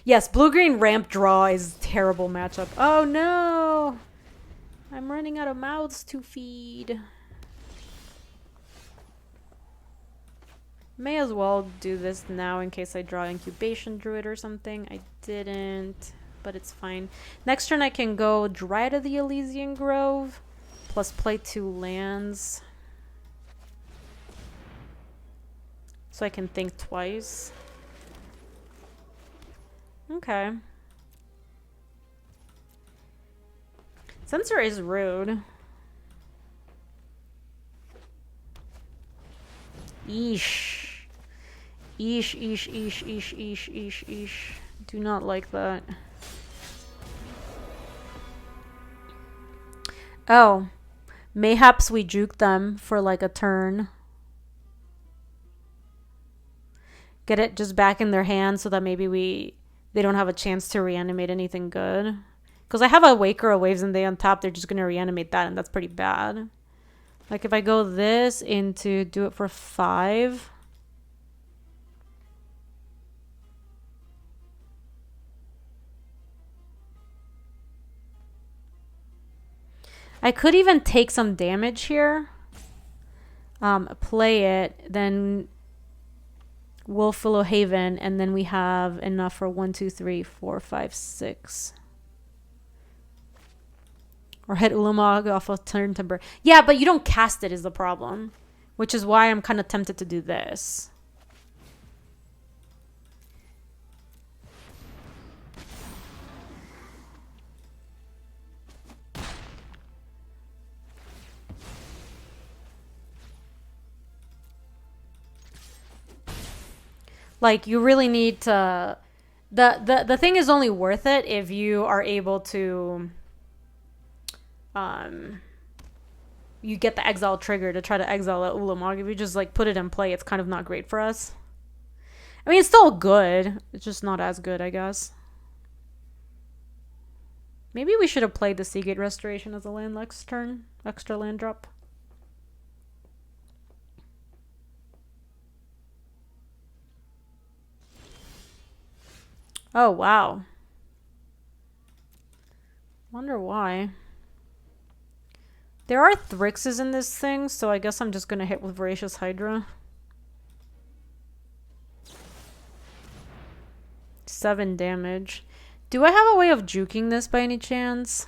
Yes, blue-green ramp draw is a terrible matchup. Oh no! I'm running out of mouths to feed. May as well do this now in case I draw Incubation Druid or something. I didn't, but it's fine. Next turn I can go Dryad of the Elysian Grove, plus play 2 lands. So I can think twice. Okay. Censor is rude. Eesh. Eesh, eesh, eesh, eesh, eesh, eesh, eesh. Do not like that. Oh. Mayhaps we juke them for like a turn. Get it just back in their hand so that maybe they don't have a chance to reanimate anything good. Because I have a Wake or a Waves and they untap, they're just going to reanimate that, and that's pretty bad. Like if I go this into do it for 5. I could even take some damage here. Play it, then Wolf Willow Haven, and then we have enough for 1, 2, 3, 4, 5, 6. Or hit Ulamog off of Turn Timber. Yeah, but you don't cast it is the problem. Which is why I'm kind of tempted to do this. Like, you really need to... The thing is only worth it if you are able to... you get the exile trigger to try to exile that Ulamog. If you just, like, put it in play, it's kind of not great for us. I mean, it's still good. It's just not as good, I guess. Maybe we should have played the Seagate Restoration as a land next turn. Extra land drop. Oh, wow. Wonder why. There are Thrixes in this thing, so I guess I'm just gonna hit with Voracious Hydra. 7 damage. Do I have a way of juking this by any chance?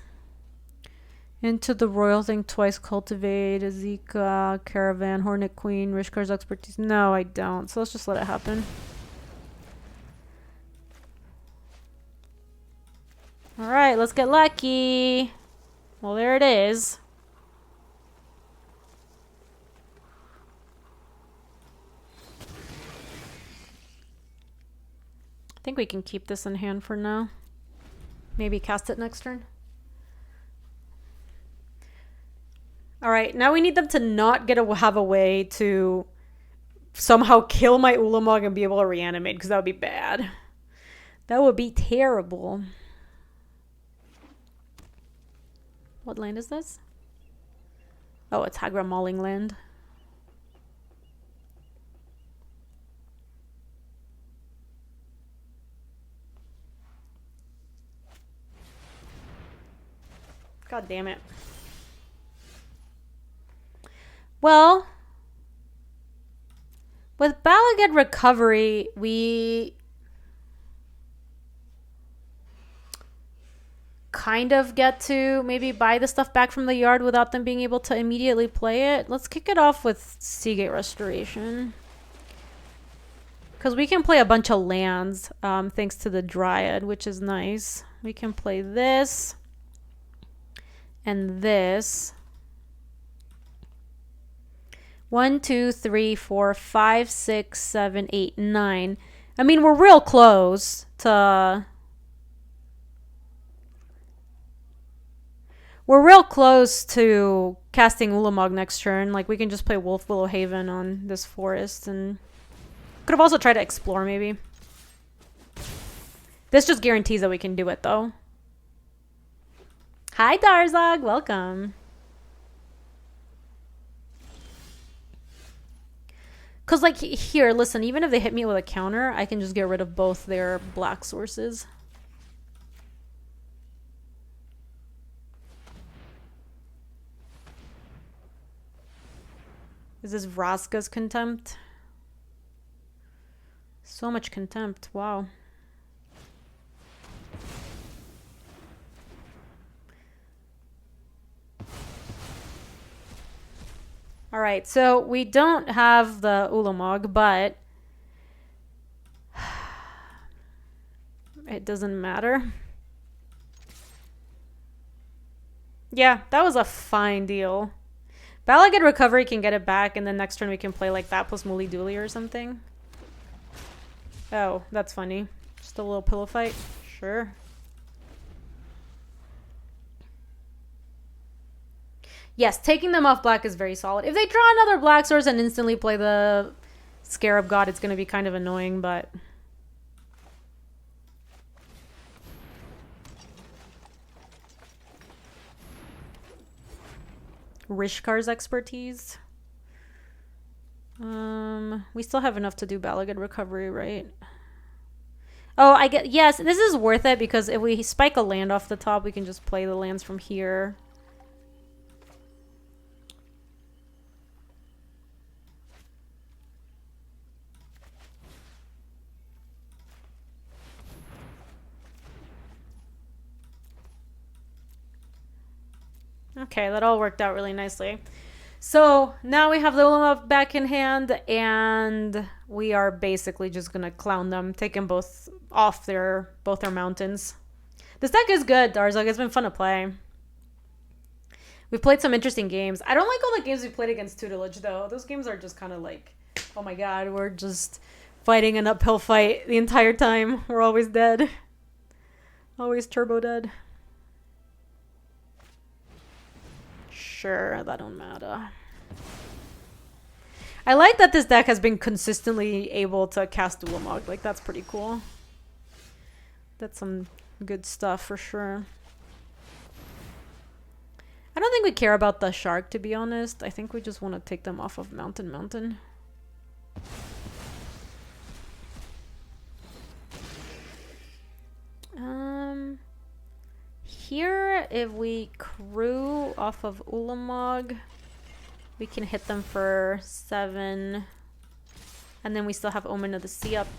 Into the Royal thing twice, Cultivate, Azeka, Caravan, Hornet Queen, Rishkar's Expertise. No, I don't. So let's just let it happen. Alright, let's get lucky. Well, there it is. I think we can keep this in hand for now. Maybe cast it next turn. Alright, now we need them to not have a way to somehow kill my Ulamog and be able to reanimate, because that would be bad. That would be terrible. What land is this? Oh, it's Hagra Mauling land. God damn it. Well, with Balagad Recovery, we kind of get to maybe buy the stuff back from the yard without them being able to immediately play it. Let's kick it off with Seagate Restoration. Because we can play a bunch of lands thanks to the Dryad, which is nice. We can play this and this. 1, 2, 3, 4, 5, 6, 7, 8, 9. I mean, we're real close to... We're real close to casting Ulamog next turn. Like, we can just play Wolf Willow Haven on this forest, and could have also tried to explore, maybe. This just guarantees that we can do it, though. Hi, Darzog. Welcome. Because, like, here, listen, even if they hit me with a counter, I can just get rid of both their black sources. Is this Vraska's contempt? So much contempt. Wow. All right, so we don't have the Ulamog, but it doesn't matter. Yeah, that was a fine deal. Balagad Recovery can get it back, and then next turn we can play like that plus Mooly Dooley or something. Oh, that's funny. Just a little pillow fight. Sure. Yes, taking them off black is very solid. If they draw another black source and instantly play the Scarab God, it's going to be kind of annoying, but... Rishkar's expertise. We still have enough to do Balagad Recovery, right? Oh, I get... Yes, this is worth it because if we spike a land off the top, we can just play the lands from here. Okay, that all worked out really nicely. So now we have the Ulamog back in hand, and we are basically just gonna clown them, take them both off both their mountains. This deck is good, Darzog. It's been fun to play. We've played some interesting games. I don't like all the games we played against Tutelage, though. Those games are just kind of like, oh my god, we're just fighting an uphill fight the entire time. We're always dead. Always turbo dead. Sure, that don't matter. I like that this deck has been consistently able to cast Ulamog. Like, that's pretty cool. That's some good stuff for sure. I don't think we care about the shark, to be honest. I think we just want to take them off of Mountain. Here, if we crew off of Ulamog, we can hit them for 7. And then we still have Omen of the Sea up.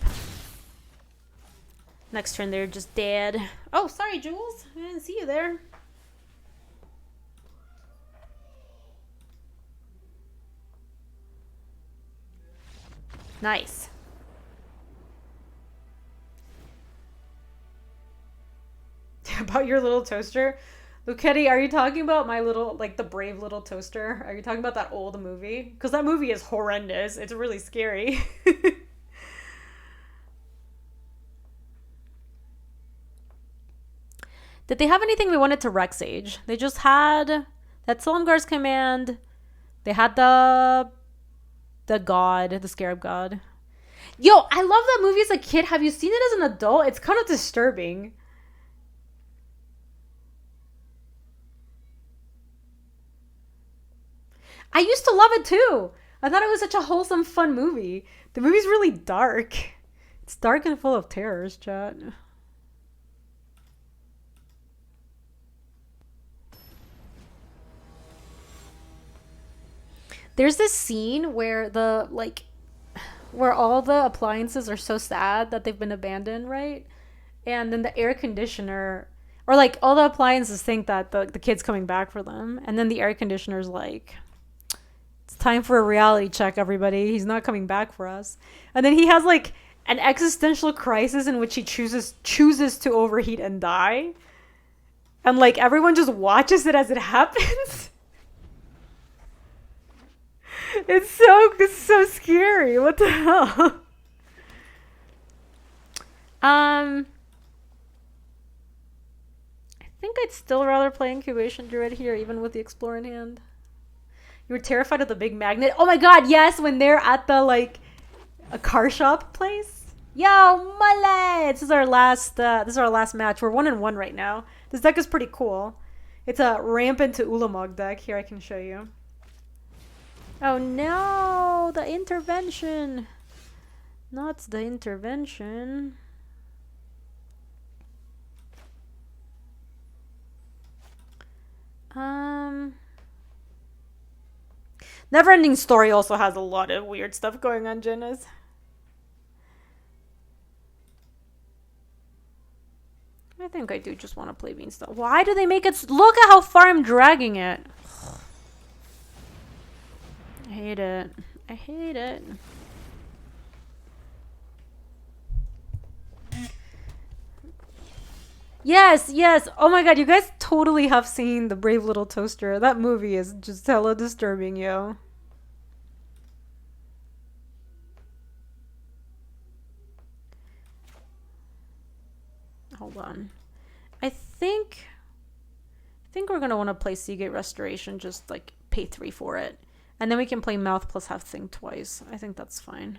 Next turn, they're just dead. Oh, sorry, Jules. I didn't see you there. Nice. About your little toaster? Luketti, are you talking about my little, like the brave little toaster? Are you talking about that old movie? Because that movie is horrendous. It's really scary. Did they have anything we wanted to Rex Age? They just had that Silumgar's Command. They had the god, the Scarab God. Yo, I love that movie as a kid. Have you seen it as an adult? It's kind of disturbing. I used to love it too. I thought it was such a wholesome, fun movie. The movie's really dark. It's dark and full of terrors, chat. There's this scene where where all the appliances are so sad that they've been abandoned, right? And then the air conditioner, or like all the appliances think that the kid's coming back for them. And then the air conditioner's like, it's time for a reality check, everybody. He's not coming back for us. And then he has like an existential crisis in which he chooses to overheat and die. And like everyone just watches it as it happens. It's so scary. What the hell? I think I'd still rather play Incubation Druid here, even with the Explorer in hand. You were terrified of the big magnet? Oh my god, yes, when they're at the, like, a car shop place. Yo, Mullet! This is our last match. We're 1-1 right now. This deck is pretty cool. It's a ramp into Ulamog deck. Here, I can show you. Oh no, the intervention. Not the intervention. Neverending Story also has a lot of weird stuff going on, Jenna's. I think I do just want to play Beanstalk. Why do they make it? Look at how far I'm dragging it. I hate it. I hate it. Yes, yes. Oh my god, you guys totally have seen The Brave Little Toaster. That movie is just hella disturbing, yo. Hold on. I think we're gonna want to play Seagate Restoration, just like pay 3 for it. And then we can play Mouth plus Half Thing twice. I think that's fine.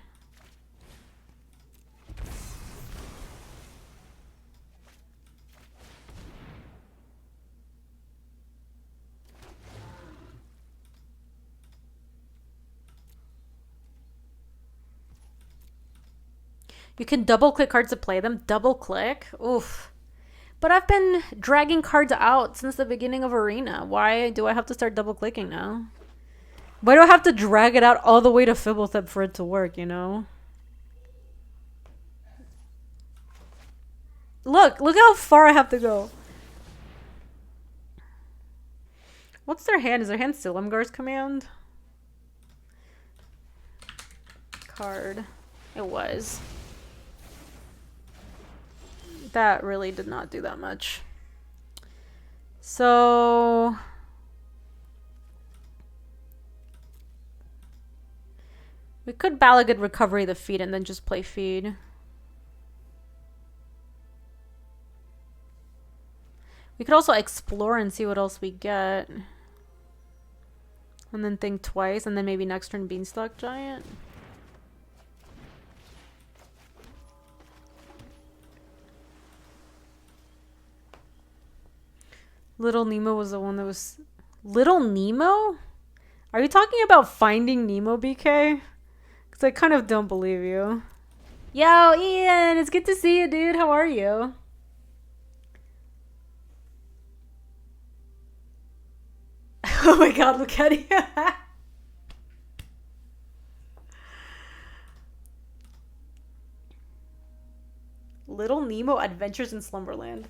You can double click cards to play them. Double click? Oof. But I've been dragging cards out since the beginning of Arena. Why do I have to start double clicking now? Why do I have to drag it out all the way to Fibblethip for it to work, you know? Look how far I have to go. What's their hand? Is their hand Silumgar's command? Card. It was. That really did not do that much. So we could Balagad Recovery the feed and then just play feed. We could also explore and see what else we get. And then think twice, and then maybe next turn Beanstalk Giant. Little Nemo was the one that was... Little Nemo? Are you talking about Finding Nemo, BK? Because I kind of don't believe you. Yo, Ian! It's good to see you, dude. How are you? Oh my god, look at you. Little Nemo Adventures in Slumberland.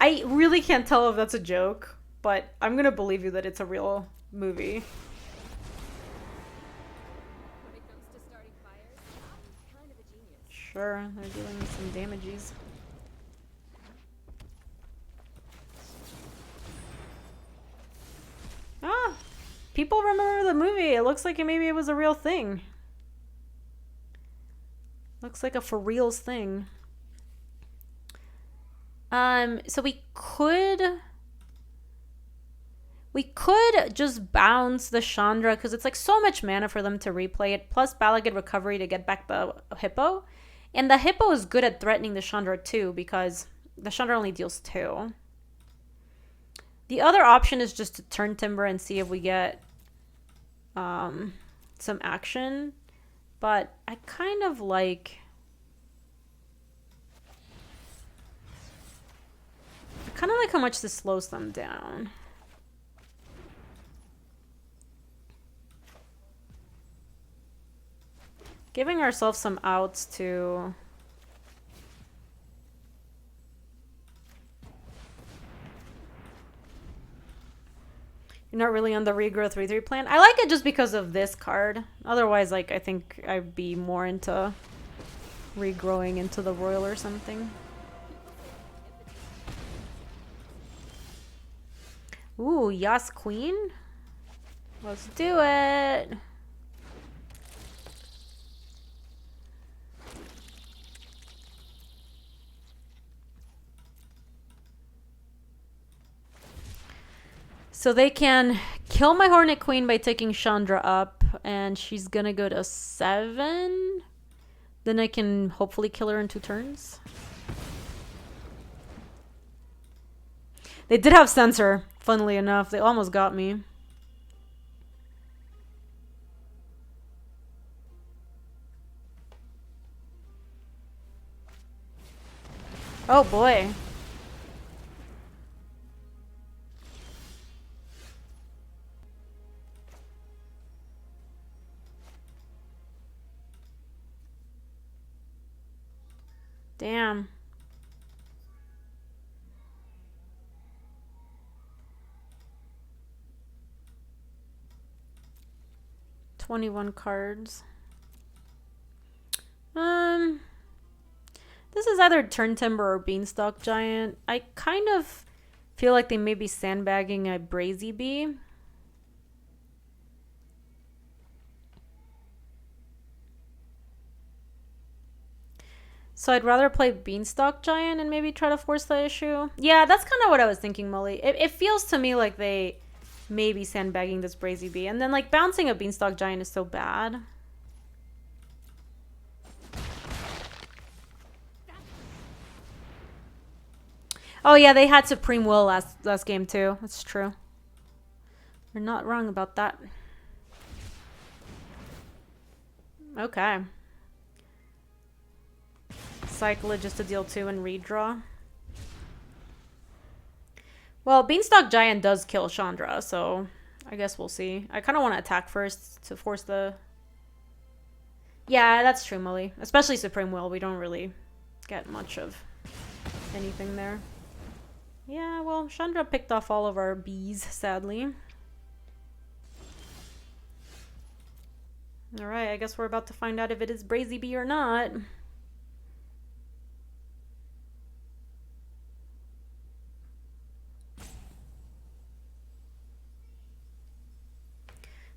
I really can't tell if that's a joke, but I'm gonna believe you that it's a real movie. When it comes to starting fires, I'm kind of a genius. Sure, they're dealing with some damages. Ah, people remember the movie. It looks like maybe it was a real thing. Looks like a for reals thing. So we could just bounce the Chandra because it's like so much mana for them to replay it, plus Balagad Recovery to get back the Hippo. And the Hippo is good at threatening the Chandra too because the Chandra only deals 2. The other option is just to turn Timber and see if we get some action. But I kind of like... how much this slows them down. Giving ourselves some outs to... You're not really on the regrow 3/3 plan? I like it just because of this card. Otherwise, like, I think I'd be more into regrowing into the Royal or something. Ooh, Yas Queen? Let's do it! So they can kill my Hornet Queen by taking Chandra up, and she's gonna go to 7. Then I can hopefully kill her in 2 turns. They did have Censor. Funnily enough, they almost got me. Oh boy. Damn. $21 cards. This is either Turn Timber or Beanstalk Giant. I kind of feel like they may be sandbagging a Brazy Bee. So I'd rather play Beanstalk Giant and maybe try to force the issue. Yeah, that's kind of what I was thinking, Molly. It feels to me like they may be sandbagging this Brazy Bee. And then like bouncing a Beanstalk Giant is so bad. Oh yeah, they had Supreme Will last game too. That's true. You're not wrong about that. Okay. Cycle it just to deal 2 and redraw. Well, Beanstalk Giant does kill Chandra, so I guess we'll see. I kind of want to attack first to force the... Yeah, that's true, Molly. Especially Supreme Will. We don't really get much of anything there. Yeah, well, Chandra picked off all of our bees, sadly. Alright, I guess we're about to find out if it is Brazy Bee or not.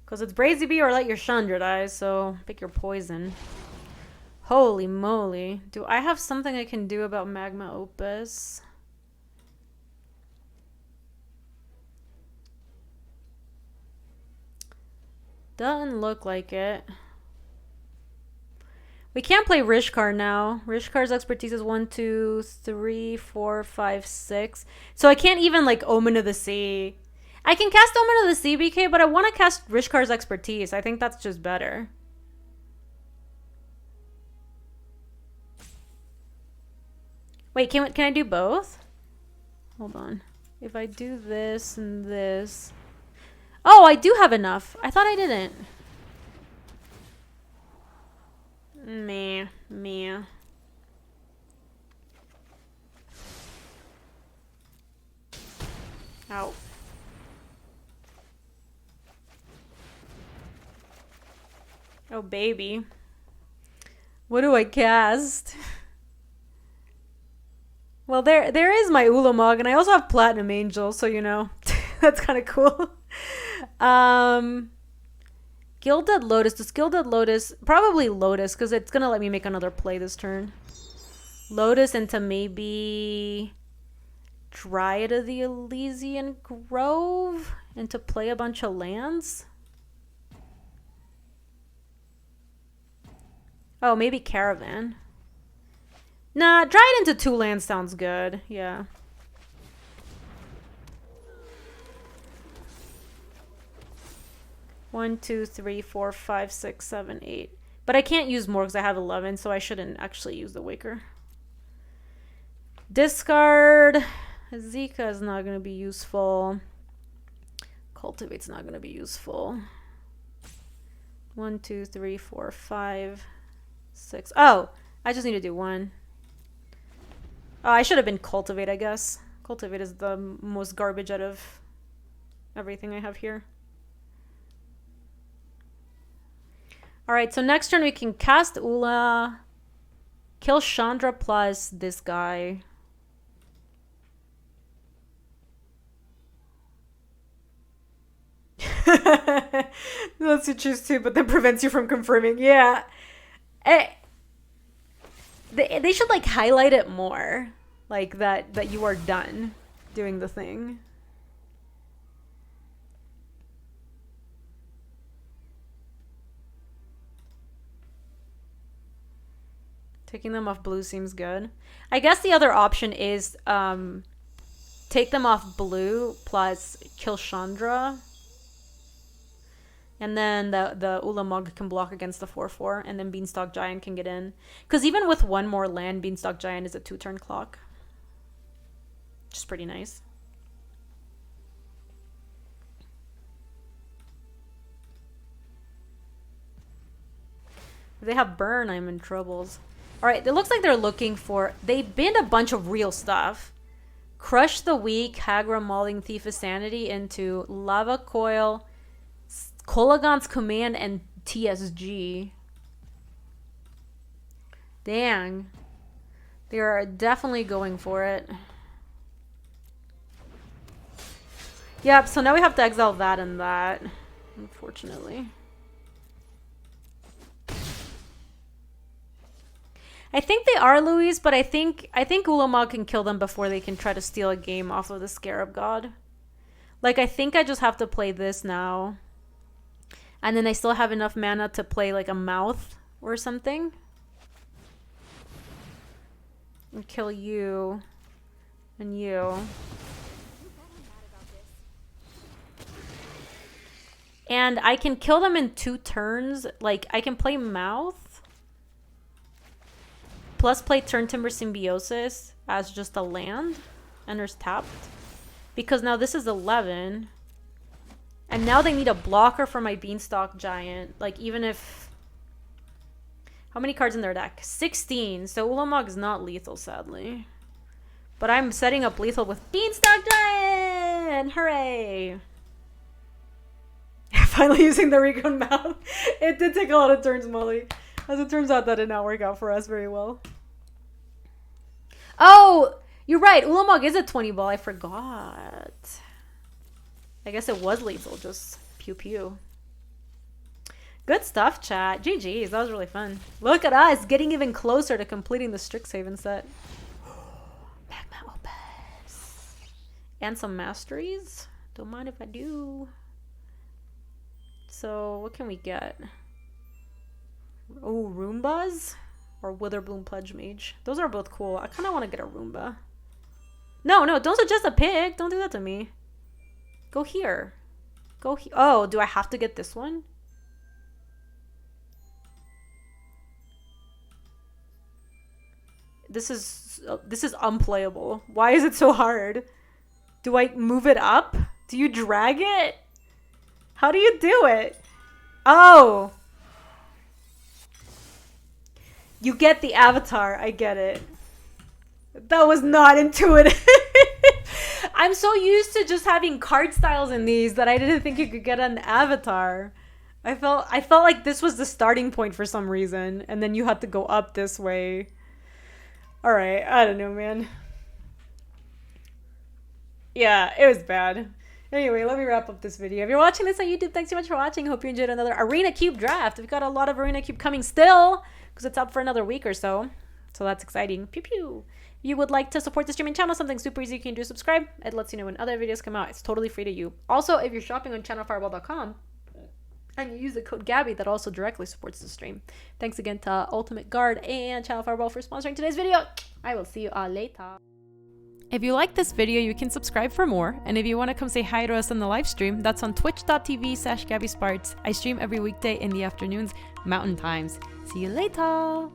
Because it's Brazy Bee or let your Chandra die, so pick your poison. Holy moly. Do I have something I can do about Magma Opus? Doesn't look like it. We can't play Rishkar now. Rishkar's expertise is 1, 2, 3, 4, 5, 6. So I can't even like Omen of the Sea. I can cast Omen of the Sea, BK, but I want to cast Rishkar's expertise. I think that's just better. Wait, can I do both? Hold on. If I do this and this... Oh, I do have enough. I thought I didn't. Meh. Ow. Oh, baby. What do I cast? Well, there is my Ulamog, and I also have Platinum Angel, so you know, that's kind of cool. Gilded Lotus. Does Gilded Lotus... Probably Lotus, because it's going to let me make another play this turn. Lotus into maybe... Dryad of the Elysian Grove? And to play a bunch of lands? Oh, maybe Caravan. Nah, Dryad into 2 lands sounds good. Yeah. One, 2, 3, 4, 5, 6, 7, 8. But I can't use more because I have 11, so I shouldn't actually use the Waker. Discard. Zika is not going to be useful. Cultivate's not going to be useful. 1, 2, 3, 4, 5, 6. Oh, I just need to do 1. Oh, I should have been Cultivate, I guess. Cultivate is the most garbage out of everything I have here. Alright, so next turn we can cast Ula, kill Chandra plus this guy. Lets you choose 2, but then prevents you from confirming. Yeah. They should like highlight it more. Like that you are done doing the thing. Taking them off blue seems good. I guess the other option is take them off blue plus kill Chandra. And then the Ulamog can block against the 4/4, and then Beanstalk Giant can get in. Because even with one more land, Beanstalk Giant is a 2-turn clock. Which is pretty nice. If they have burn, I'm in troubles. Alright, it looks like they're looking for... They binned a bunch of real stuff. Crush the Weak, Hagra, Mauling, Thief of Sanity into Lava Coil, Kolaghan's Command, and TSG. Dang. They are definitely going for it. Yep, so now we have to exile that and that. Unfortunately. I think they are Louis, but I think Ulamog can kill them before they can try to steal a game off of the Scarab God. Like, I think I just have to play this now. And then I still have enough mana to play like a Mouth or something. And kill you. And you. And I can kill them in 2 turns. Like, I can play Mouth. Plus play Turn Timber Symbiosis as just a land. And there's tapped. Because now this is 11. And now they need a blocker for my Beanstalk Giant. Like, even if... How many cards in their deck? 16. So Ulamog is not lethal, sadly. But I'm setting up lethal with Beanstalk Giant! Hooray! Finally using the Recon Mouth. It did take a lot of turns, Molly. As it turns out, that did not work out for us very well. Oh! You're right. Ulamog is a 20 ball. I forgot. I guess it was lethal. Just pew pew. Good stuff, chat. GG's. That was really fun. Look at us getting even closer to completing the Strixhaven set. Magma Opus. And some masteries. Don't mind if I do. So, what can we get? Oh, Roombas? Or Witherbloom Pledge Mage. Those are both cool. I kind of want to get a Roomba. No, don't suggest a pig. Don't do that to me. Go here. Go here. Oh, do I have to get this one? This is unplayable. Why is it so hard? Do I move it up? Do you drag it? How do you do it? Oh. You get the avatar. I get it. That was not intuitive. I'm so used to just having card styles in these that I didn't think you could get an avatar. I felt like this was the starting point for some reason, and then you had to go up this way. All right, I don't know, man. Yeah, it was bad. Anyway, let me wrap up this video. If you're watching this on YouTube, thanks so much for watching. Hope you enjoyed another Arena Cube draft. We've got a lot of Arena Cube coming still because it's up for another week or so. So that's exciting. Pew pew. If you would like to support the streaming channel, something super easy you can do, subscribe. It lets you know when other videos come out. It's totally free to you. Also, if you're shopping on channelfireball.com and you use the code Gaby, that also directly supports the stream. Thanks again to Ultimate Guard and Channel Fireball for sponsoring today's video. I will see you all later. If you like this video, you can subscribe for more. And if you want to come say hi to us on the live stream, that's on twitch.tv/GabySpartz. I stream every weekday in the afternoons, Mountain Times. See you later.